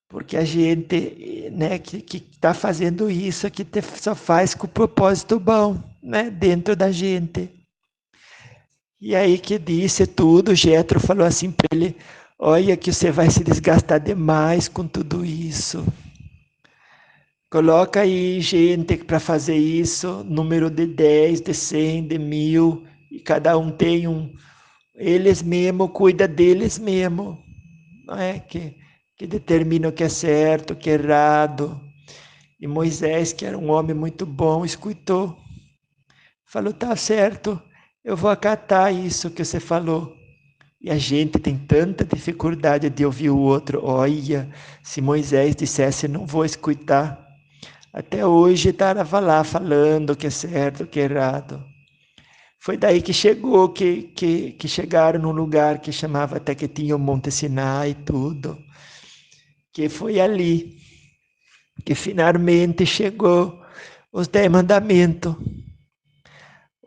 Porque a gente, né, que está fazendo isso, que só faz com o propósito bom, né, dentro da gente. E aí que disse tudo, Jetro falou assim para ele, olha que você vai se desgastar demais com tudo isso. Coloca aí gente para fazer isso, número de 10, de 100, de 1000, e cada um tem um. Eles mesmo cuidam deles mesmo, não é? Que determinam o que é certo, o que é errado. E Moisés, que era um homem muito bom, escutou. Falou, tá certo, eu vou acatar isso que você falou. E a gente tem tanta dificuldade de ouvir o outro. Olha, se Moisés dissesse, não vou escutar. Até hoje estava lá falando o que é certo, o que é errado. Foi daí que chegou, que chegaram num lugar que chamava, até que tinha o Monte Sinai e tudo. Que foi ali que finalmente chegou os 10 mandamentos.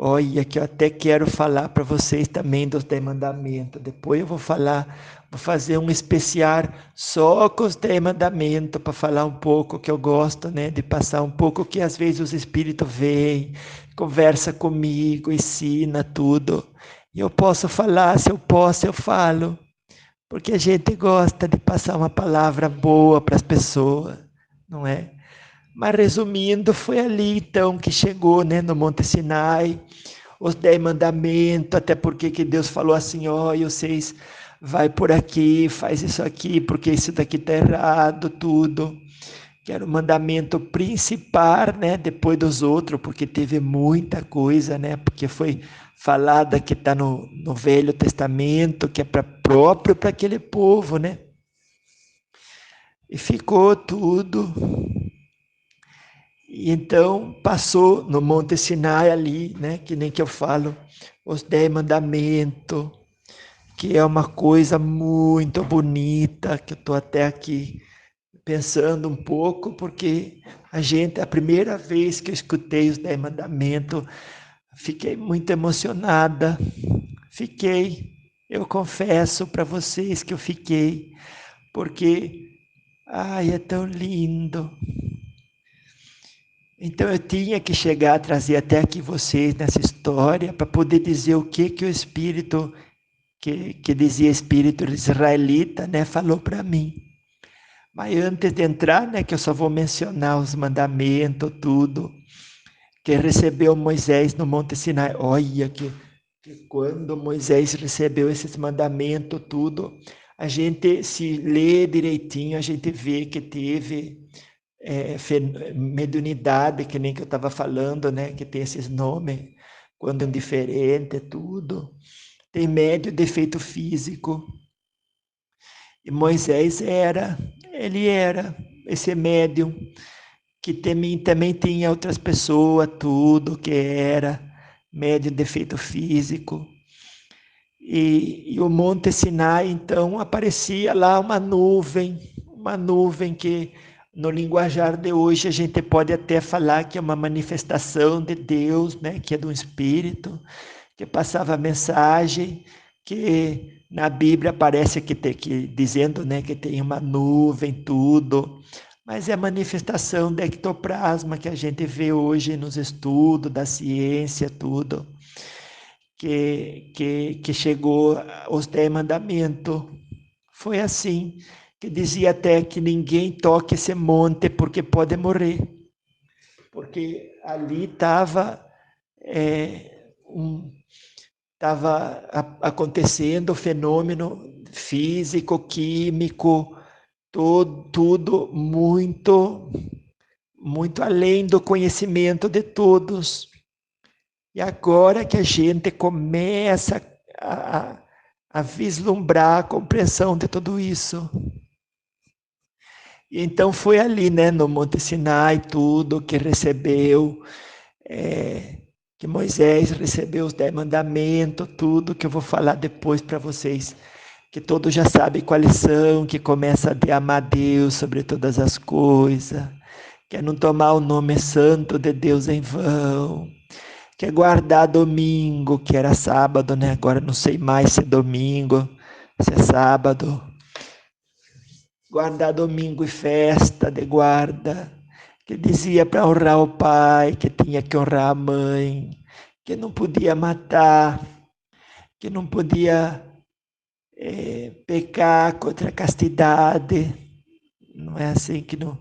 Olha, que eu até quero falar para vocês também dos 10 mandamentos. Depois eu vou falar, vou fazer um especial só com os 10 mandamentos, para falar um pouco que eu gosto, né? De passar um pouco que às vezes os espíritos vêm, conversa comigo, ensina tudo. E eu posso falar, se eu posso, eu falo. Porque a gente gosta de passar uma palavra boa para as pessoas, não é? Mas resumindo, foi ali então que chegou, né, no Monte Sinai, os 10 mandamentos, até porque que Deus falou assim, ó, vocês vai por aqui, faz isso aqui, porque isso daqui está errado, tudo. Que era o mandamento principal, né, depois dos outros, porque teve muita coisa, né, porque foi falada que está no Velho Testamento, que é próprio para aquele povo, né, e ficou tudo. E então passou no Monte Sinai ali, né, que nem que eu falo, os 10 mandamentos, que é uma coisa muito bonita, que eu estou até aqui pensando um pouco, porque a primeira vez que eu escutei os 10 mandamentos, fiquei muito emocionada. Fiquei, eu confesso para vocês que eu fiquei, porque, ai, é tão lindo. Então eu tinha que chegar a trazer até aqui vocês nessa história para poder dizer o que o Espírito, que dizia Espírito israelita, né, falou para mim. Mas antes de entrar, né, que eu só vou mencionar os mandamentos, tudo, que recebeu Moisés no Monte Sinai. Olha que quando Moisés recebeu esses mandamentos, tudo, a gente se lê direitinho, a gente vê que teve mediunidade, que nem que eu estava falando, né, que tem esses nomes, quando é diferente, tudo. Tem médio defeito físico. E Moisés ele era esse médium, que também tinha outras pessoas, tudo que era médium defeito físico. E o Monte Sinai, então, aparecia lá uma nuvem que no linguajar de hoje a gente pode até falar que é uma manifestação de Deus, né, que é do Espírito, que passava a mensagem, que na Bíblia aparece que dizendo, né, que tem uma nuvem, tudo, mas é a manifestação do ectoplasma que a gente vê hoje nos estudos da ciência, tudo, que chegou aos 10 mandamentos. Foi assim, que dizia até que ninguém toque esse monte porque pode morrer, porque ali estava estava acontecendo fenômeno físico, químico, tudo muito além do conhecimento de todos. E agora que a gente começa a vislumbrar a compreensão de tudo isso. E então foi ali, né, no Monte Sinai, tudo que recebeu, que Moisés recebeu os 10 mandamentos, tudo que eu vou falar depois para vocês, que todos já sabem quais são, que começa a amar Deus sobre todas as coisas, que é não tomar o nome santo de Deus em vão, que é guardar domingo, que era sábado, né? Agora não sei mais se é domingo, se é sábado. Guardar domingo e festa de guarda, que dizia para honrar o pai, que tinha que honrar a mãe, que não podia matar, que não podia pecar contra a castidade, não é assim que não,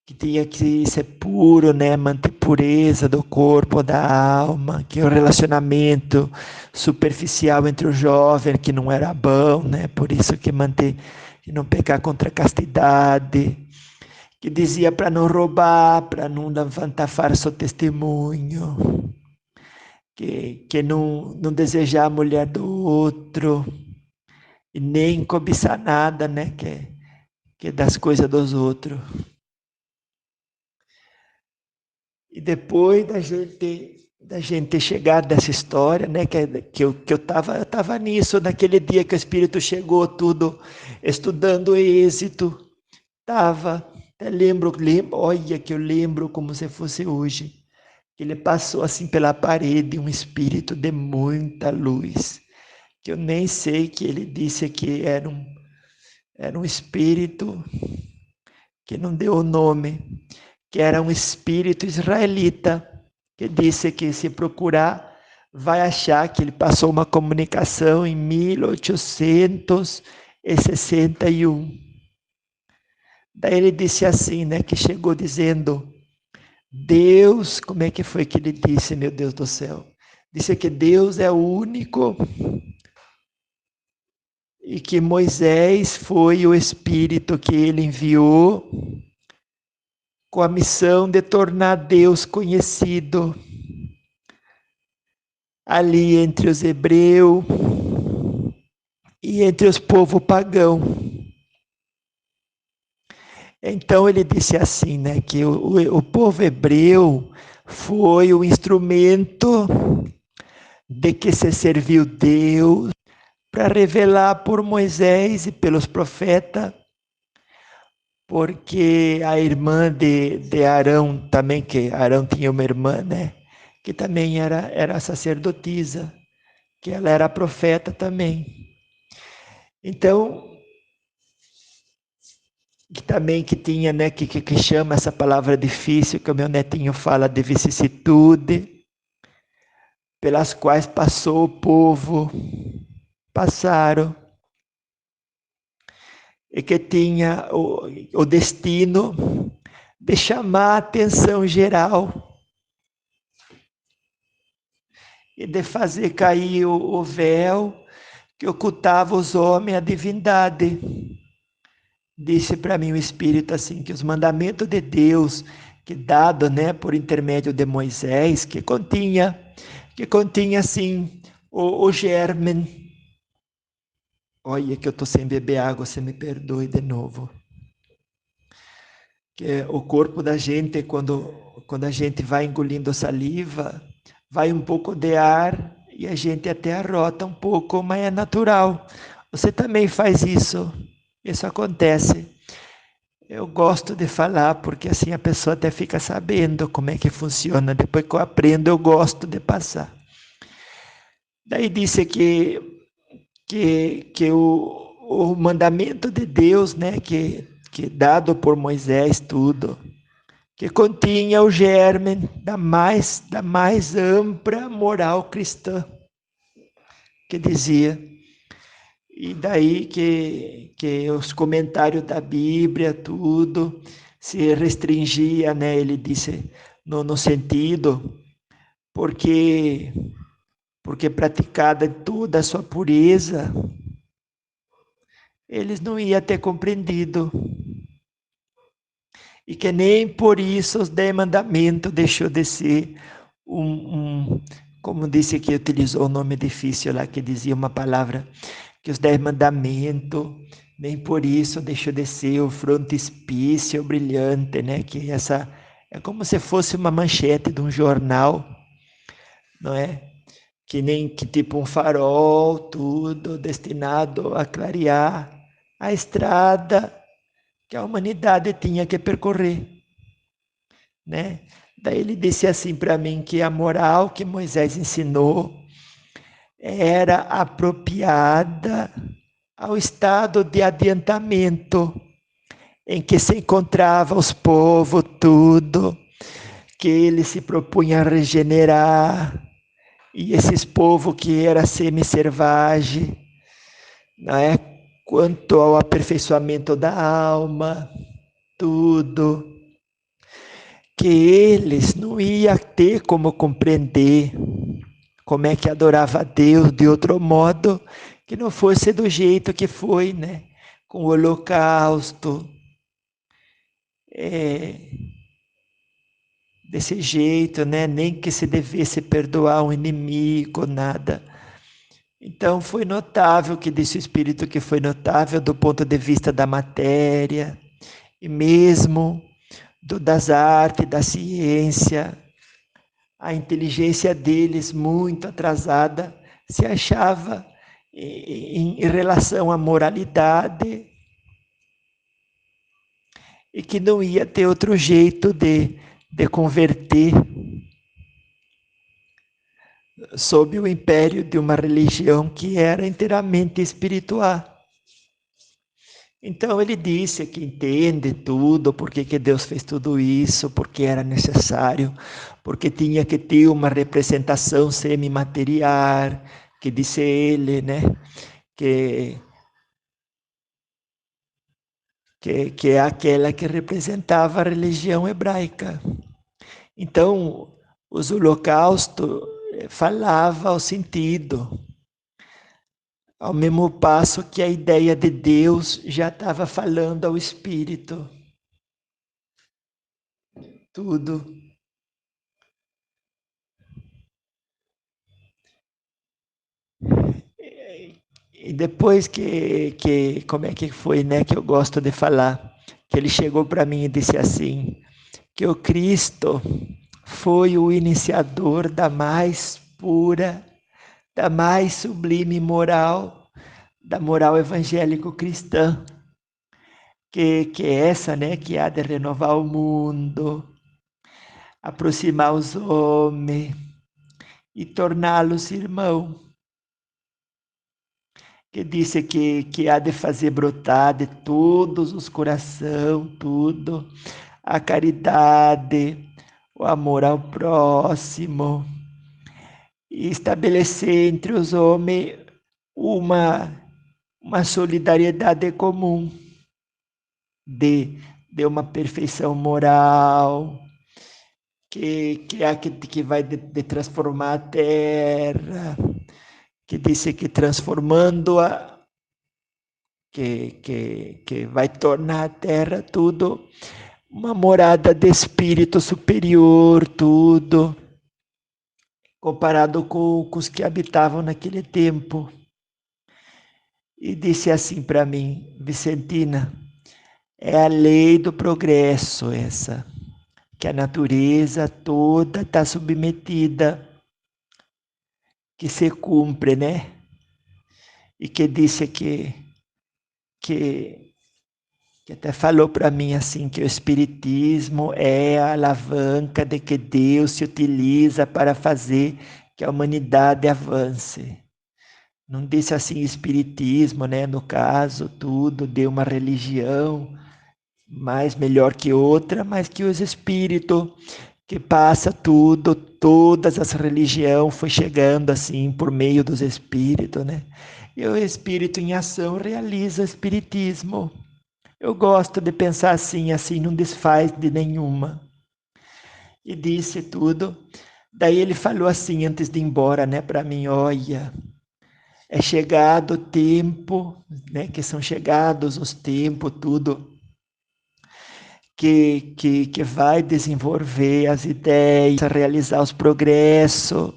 que tinha que ser puro, né, manter pureza do corpo, da alma, que o relacionamento superficial entre o jovem que não era bom, né, por isso que manter, que não pecar contra a castidade, que dizia para não roubar, para não levantar falso testemunho, que não desejar a mulher do outro, e nem cobiçar nada, né, que é das coisas dos outros. E depois da gente chegar nessa história, né, que eu tava nisso, naquele dia que o Espírito chegou, tudo, estudando Êxodo, até lembro, olha que eu lembro como se fosse hoje, que ele passou assim pela parede, um Espírito de muita luz, que eu nem sei que ele disse que era um Espírito que não deu o nome, que era um Espírito israelita, que disse que se procurar, vai achar que ele passou uma comunicação em 1861. Daí ele disse assim, né, que chegou dizendo, Deus, como é que foi que ele disse, meu Deus do céu? Disse que Deus é o único e que Moisés foi o Espírito que ele enviou com a missão de tornar Deus conhecido ali entre os hebreus e entre os povos pagãos. Então ele disse assim, né, que o povo hebreu foi o instrumento de que se serviu Deus para revelar por Moisés e pelos profetas, porque a irmã de Arão também, que Arão tinha uma irmã, né, que também era sacerdotisa, que ela era profeta também. Então, que também que tinha, né, que chama essa palavra difícil, que o meu netinho fala de vicissitude, pelas quais passou o povo, passaram, e que tinha o destino de chamar a atenção geral e de fazer cair o véu que ocultava os homens a divindade. Disse para mim o Espírito assim, que os mandamentos de Deus, que dado, né, por intermédio de Moisés, que continha assim o germen. Olha que eu estou sem beber água, você me perdoe de novo. Que o corpo da gente, quando a gente vai engolindo saliva, vai um pouco de ar e a gente até arrota um pouco, mas é natural. Você também faz isso, isso acontece. Eu gosto de falar porque assim a pessoa até fica sabendo como é que funciona. Depois que eu aprendo, eu gosto de passar. Daí disse que o mandamento de Deus, né, que dado por Moisés tudo, que continha o germe da mais ampla moral cristã, que dizia. E daí que os comentários da Bíblia, tudo, se restringia, né? Ele disse, no sentido, porque praticada toda a sua pureza, eles não iam ter compreendido. E que nem por isso os 10 mandamentos deixou de ser como disse que utilizou o nome difícil lá, que dizia uma palavra, que os 10 mandamentos, nem por isso deixou de ser o frontispício brilhante, né? Que essa é como se fosse uma manchete de um jornal, não é? Que tipo um farol, tudo destinado a clarear a estrada que a humanidade tinha que percorrer, né? Daí ele disse assim para mim que a moral que Moisés ensinou era apropriada ao estado de adiantamento em que se encontrava os povos, tudo, que ele se propunha a regenerar, e esses povos que era semi-servagem, não é? Quanto ao aperfeiçoamento da alma, tudo, que eles não iam ter como compreender como é que adorava a Deus de outro modo que não fosse do jeito que foi, né? Com o holocausto, desse jeito, né? Nem que se devesse perdoar um inimigo, nada. Então foi notável, que disse o Espírito, que foi notável do ponto de vista da matéria, e mesmo das artes, da ciência, a inteligência deles muito atrasada, se achava em relação à moralidade e que não ia ter outro jeito de converter sob o império de uma religião que era inteiramente espiritual. Então ele disse que entende tudo, porque que Deus fez tudo isso, porque era necessário, porque tinha que ter uma representação semimaterial, que disse ele, né, que, que é aquela que representava a religião hebraica. Então, os holocaustos falava o sentido, ao mesmo passo que a ideia de Deus já estava falando ao Espírito. Tudo. E depois como é que foi, né, que eu gosto de falar, que ele chegou para mim e disse assim, que o Cristo foi o iniciador da mais pura, da mais sublime moral, da moral evangélico-cristã, que é essa, né, que há de renovar o mundo, aproximar os homens e torná-los irmãos. Que disse que há de fazer brotar de todos os corações, tudo, a caridade, o amor ao próximo, e estabelecer entre os homens uma, uma solidariedade comum, de uma perfeição moral, que é a que vai de transformar a terra, que disse que transformando-a, que vai tornar a terra tudo uma morada de espírito superior, tudo, comparado com os que habitavam naquele tempo. E disse assim para mim, Vicentina, é a lei do progresso essa, que a natureza toda está submetida, que se cumpre, né? E que disse que até falou para mim assim, que o Espiritismo é a alavanca de que Deus se utiliza para fazer que a humanidade avance. Não disse assim Espiritismo, né? No caso, tudo de uma religião mais melhor que outra, mas que os espíritos que passa tudo, todas as religiões foi chegando assim por meio dos espíritos, né? E o espírito em ação realiza o espiritismo. Eu gosto de pensar assim não desfaz de nenhuma. E disse tudo. Daí ele falou assim, antes de ir embora, né, para mim, olha, é chegado o tempo, né, que são chegados os tempos, tudo, que vai desenvolver as ideias, realizar os progressos,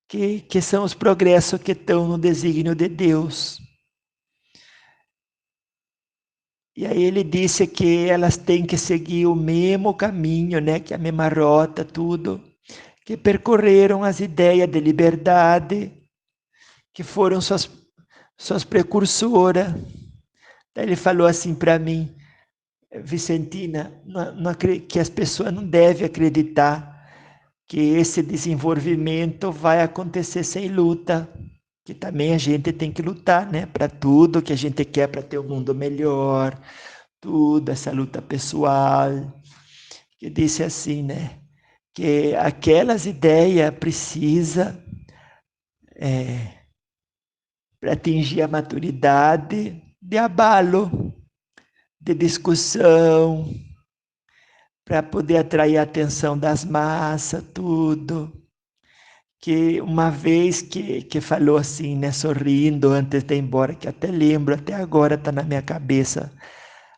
que são os progressos que estão no desígnio de Deus. E aí ele disse que elas têm que seguir o mesmo caminho, né, que a mesma rota, tudo, que percorreram as ideias de liberdade, que foram suas precursoras. Daí ele falou assim para mim, Vicentina, que as pessoas não devem acreditar que esse desenvolvimento vai acontecer sem luta, que também a gente tem que lutar, né, para tudo que a gente quer para ter um mundo melhor, tudo, essa luta pessoal, que disse assim, né, que aquelas ideias precisa para atingir a maturidade de abalo, de discussão, para poder atrair a atenção das massas, tudo. Que uma vez que falou assim, né, sorrindo antes de ir embora, que até lembro, até agora está na minha cabeça,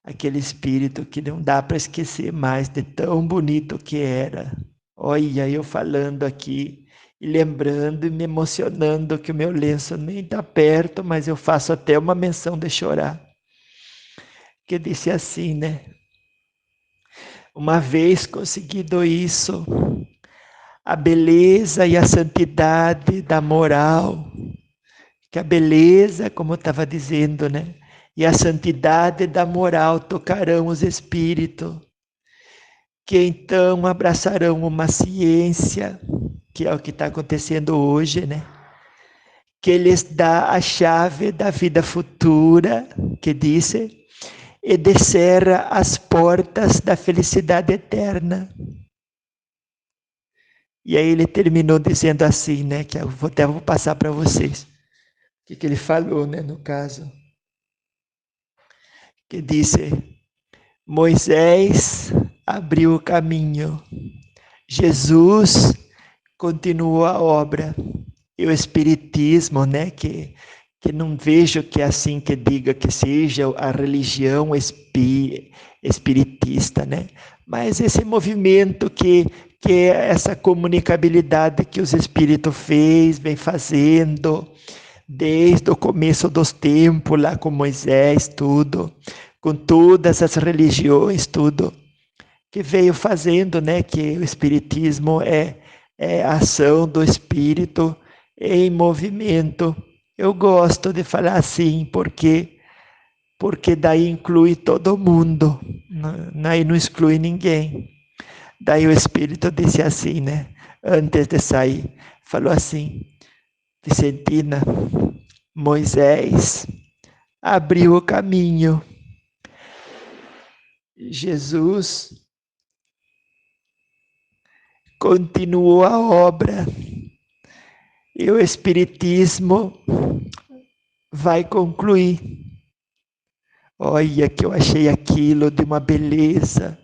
aquele espírito que não dá para esquecer mais de tão bonito que era. Olha, eu falando aqui e lembrando e me emocionando que o meu lenço nem está perto, mas eu faço até uma menção de chorar. Que disse assim, né? uma vez conseguido isso, a beleza e a santidade da moral, que a beleza, como eu estava dizendo, né? E a santidade da moral tocarão os espíritos, que então abraçarão uma ciência, que é o que está acontecendo hoje, né? Que lhes dá a chave da vida futura, que disse, e descerra as portas da felicidade eterna. E aí ele terminou dizendo assim, né? Que eu até vou passar para vocês. O que ele falou, né? No caso. Que disse, Moisés abriu o caminho. Jesus continuou a obra. E o Espiritismo, né? Que não vejo que é assim que diga que seja a religião espiritista, né? Mas esse movimento que é essa comunicabilidade que os espíritos vem fazendo desde o começo dos tempos, lá com Moisés, tudo, com todas as religiões, tudo, que veio fazendo, né? Que o Espiritismo é a ação do Espírito em movimento. Eu gosto de falar assim, porque daí inclui todo mundo, daí não exclui ninguém. Daí o Espírito disse assim, né? Antes de sair, falou assim, Vicentina, Moisés abriu o caminho. Jesus continuou a obra. E o Espiritismo vai concluir. Olha que eu achei aquilo de uma beleza,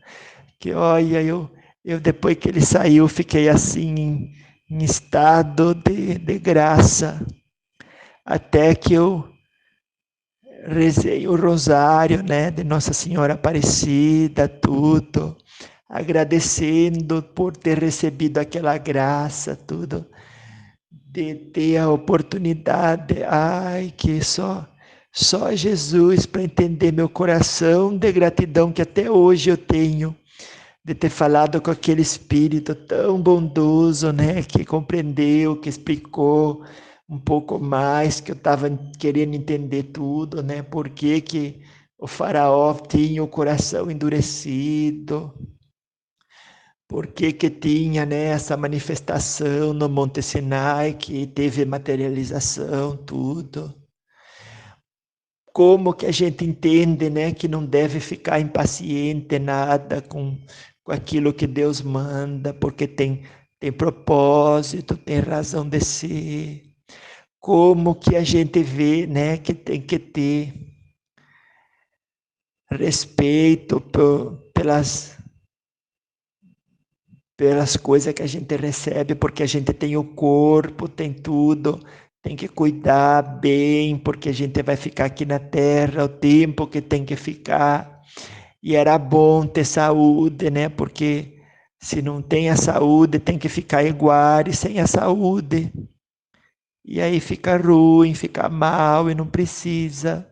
que olha, eu depois que ele saiu, fiquei assim em estado de graça, até que eu rezei o rosário, né, de Nossa Senhora Aparecida, tudo, agradecendo por ter recebido aquela graça, tudo, de ter a oportunidade, ai, que só Jesus para entender meu coração de gratidão que até hoje eu tenho, de ter falado com aquele espírito tão bondoso, né, que compreendeu, que explicou um pouco mais, que eu estava querendo entender tudo, né, por que o faraó tinha o coração endurecido, por que tinha, né, essa manifestação no Monte Sinai, que teve materialização, tudo. Como que a gente entende, né, que não deve ficar impaciente nada com aquilo que Deus manda, porque tem propósito, tem razão de ser. Como que a gente vê, né, que tem que ter respeito pelas coisas que a gente recebe, porque a gente tem o corpo, tem tudo, tem que cuidar bem, porque a gente vai ficar aqui na Terra o tempo que tem que ficar. E era bom ter saúde, né? Porque se não tem a saúde, tem que ficar igual e sem a saúde. E aí fica ruim, fica mal e não precisa.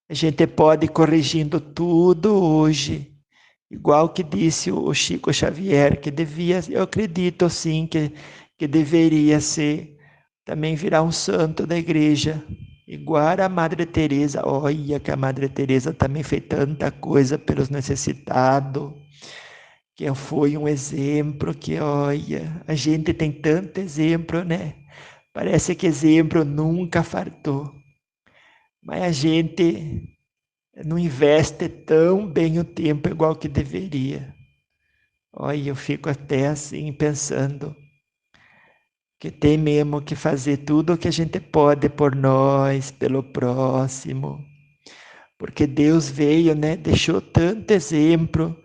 A gente pode ir corrigindo tudo hoje. Igual que disse o Chico Xavier, que devia, eu acredito sim, que deveria ser, também virar um santo da igreja. Igual a Madre Teresa, olha que a Madre Teresa também fez tanta coisa pelos necessitados, que foi um exemplo que, olha, a gente tem tanto exemplo, né? Parece que exemplo nunca fartou, mas a gente não investe tão bem o tempo igual que deveria. Olha, eu fico até assim pensando que tem mesmo que fazer tudo o que a gente pode por nós, pelo próximo, porque Deus veio, né? Deixou tanto exemplo,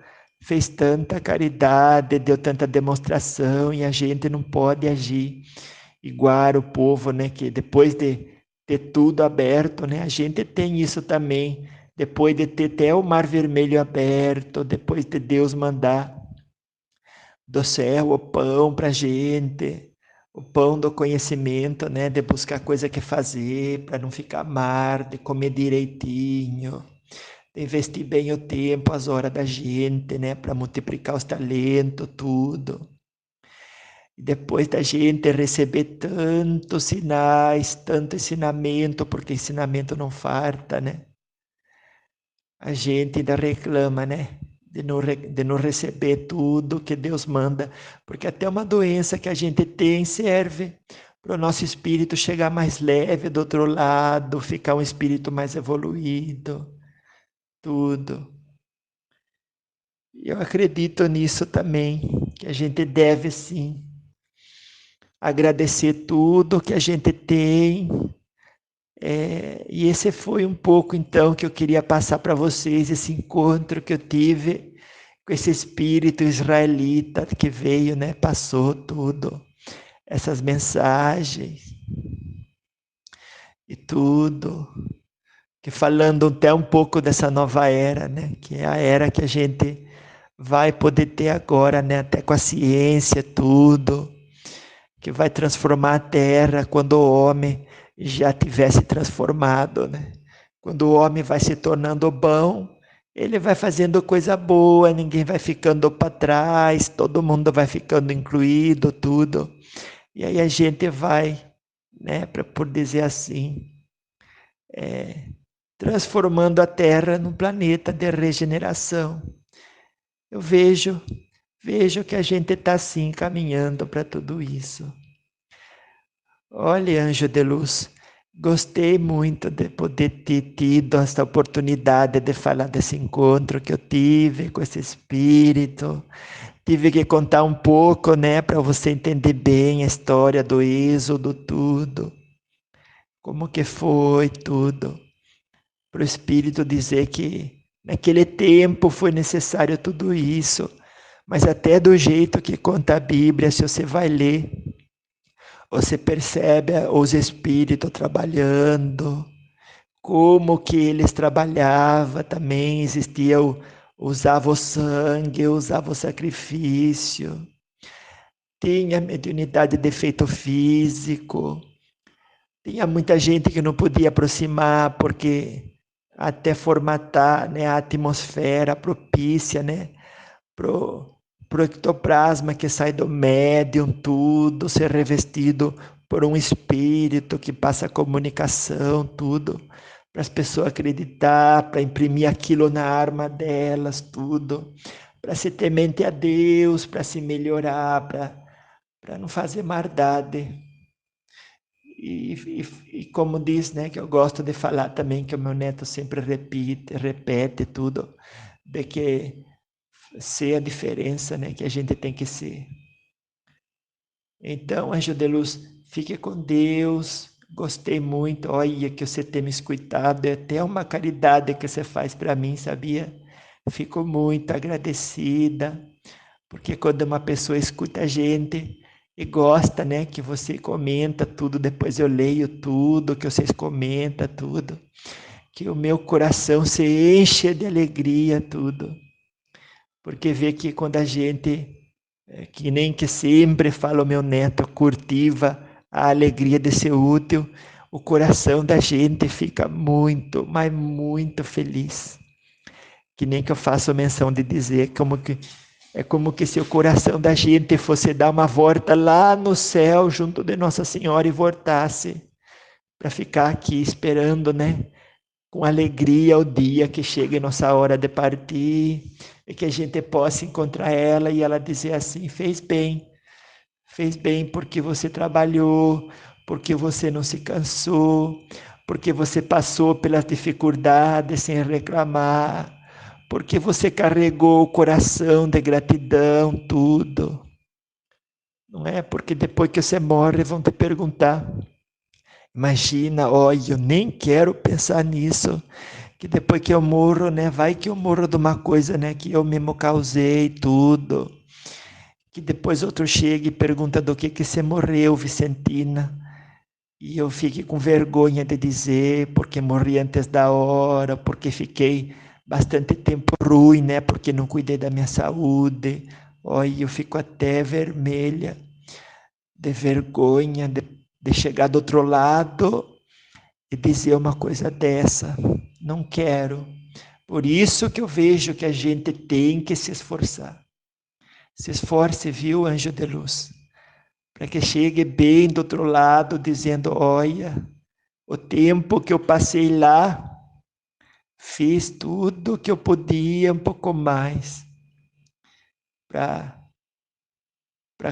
fez tanta caridade, deu tanta demonstração e a gente não pode agir igual o povo, né? Que depois de ter tudo aberto, né? A gente tem isso também. Depois de ter até o Mar Vermelho aberto, depois de Deus mandar do céu o pão para a gente, o pão do conhecimento, né? De buscar coisa que fazer, para não ficar mar, de comer direitinho, investir bem o tempo, as horas da gente, né, para multiplicar os talentos, tudo. E depois da gente receber tantos sinais, tanto ensinamento, porque ensinamento não farta, né? A gente ainda reclama, né? De não receber tudo que Deus manda, porque até uma doença que a gente tem serve para o nosso espírito chegar mais leve do outro lado, ficar um espírito mais evoluído, tudo. Eu acredito nisso também, que a gente deve sim agradecer tudo que a gente tem. E esse foi um pouco, então, que eu queria passar para vocês, esse encontro que eu tive com esse espírito israelita que veio, né? Passou tudo, essas mensagens e tudo, que falando até um pouco dessa nova era, né? Que é a era que a gente vai poder ter agora, né? Até com a ciência, tudo, que vai transformar a terra quando o homem já tivesse transformado, né? Quando o homem vai se tornando bom, ele vai fazendo coisa boa, ninguém vai ficando para trás, todo mundo vai ficando incluído, tudo. E aí a gente vai, né, por dizer assim, transformando a Terra num planeta de regeneração. Eu vejo que a gente está assim caminhando para tudo isso. Olha, anjo de luz, gostei muito de poder ter tido esta oportunidade de falar desse encontro que eu tive com esse espírito. Tive que contar um pouco, né, para você entender bem a história do êxodo, tudo. Como que foi tudo. Para o espírito dizer que naquele tempo foi necessário tudo isso. Mas até do jeito que conta a Bíblia, se você vai ler, você percebe os espíritos trabalhando, como que eles trabalhavam também, existia usava o sangue, usava o sacrifício, tinha mediunidade de efeito físico, tinha muita gente que não podia aproximar porque até formatar, né, a atmosfera propícia, né, pro ectoplasma que sai do médium, tudo, ser revestido por um espírito que passa a comunicação, tudo, para as pessoas acreditar, para imprimir aquilo na arma delas, tudo, para se temente a Deus, para se melhorar, para não fazer maldade. E como diz, né, que eu gosto de falar também, que o meu neto sempre repete tudo, de que ser a diferença, né, que a gente tem que ser. Então, anjo de luz, fique com Deus. Gostei muito. Olha que você tem me escutado. É até uma caridade que você faz para mim, sabia? Fico muito agradecida, porque quando uma pessoa escuta a gente e gosta, né, que você comenta tudo, depois eu leio tudo que vocês comentam, tudo, que o meu coração se enche de alegria, tudo. Porque vê que quando a gente, que nem que sempre fala o meu neto, cultiva a alegria de ser útil, o coração da gente fica muito, mas muito feliz. Que nem que eu faço menção de dizer, é como que se o coração da gente fosse dar uma volta lá no céu, junto de Nossa Senhora, e voltasse para ficar aqui esperando, né? Com alegria o dia que chegue nossa hora de partir e que a gente possa encontrar ela e ela dizer assim: fez bem porque você trabalhou, porque você não se cansou, porque você passou pelas dificuldades sem reclamar, porque você carregou o coração de gratidão, tudo. Não é? Porque depois que você morre vão te perguntar. Imagina, olha, eu nem quero pensar nisso, que depois que eu morro, né, vai que eu morro de uma coisa, né, que eu mesmo causei, tudo. Que depois outro chega e pergunta do que você morreu, Vicentina. E eu fique com vergonha de dizer, porque morri antes da hora, porque fiquei bastante tempo ruim, né, porque não cuidei da minha saúde. Olha, eu fico até vermelha, de vergonha, de chegar do outro lado e dizer uma coisa dessa. Não quero, Por isso que eu vejo que a gente tem que se esforçar. Se esforce, viu, anjo de luz, para que chegue bem do outro lado, dizendo: olha, o tempo que eu passei lá, fiz tudo que eu podia, um pouco mais, para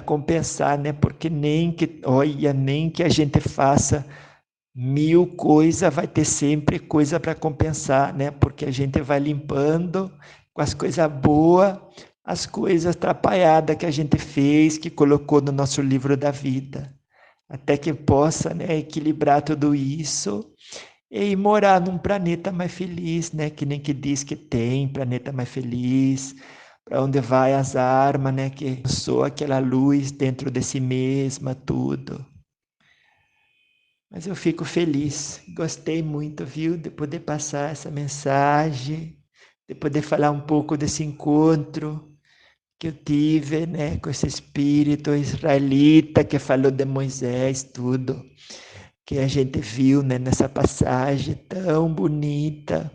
compensar, né? Porque nem que a gente faça 1000 coisas, vai ter sempre coisa para compensar, né? Porque a gente vai limpando com as coisas boas, as coisas atrapalhadas que a gente fez, que colocou no nosso livro da vida, até que possa, né, equilibrar tudo isso e morar num planeta mais feliz, né? Que nem que diz que tem planeta mais feliz, para onde vai as armas, né? Que sou aquela luz dentro de si mesma, tudo. Mas eu fico feliz, gostei muito, viu, de poder passar essa mensagem, de poder falar um pouco desse encontro que eu tive, né, com esse espírito israelita que falou de Moisés, tudo que a gente viu, né, nessa passagem tão bonita,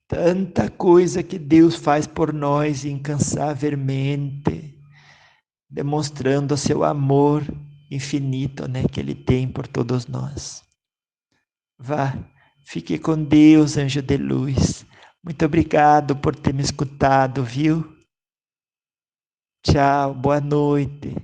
tanta coisa que Deus faz por nós incansavelmente, demonstrando o seu amor infinito, né, que Ele tem por todos nós. Vá, fique com Deus, anjo de luz. Muito obrigado por ter me escutado, viu? Tchau, boa noite.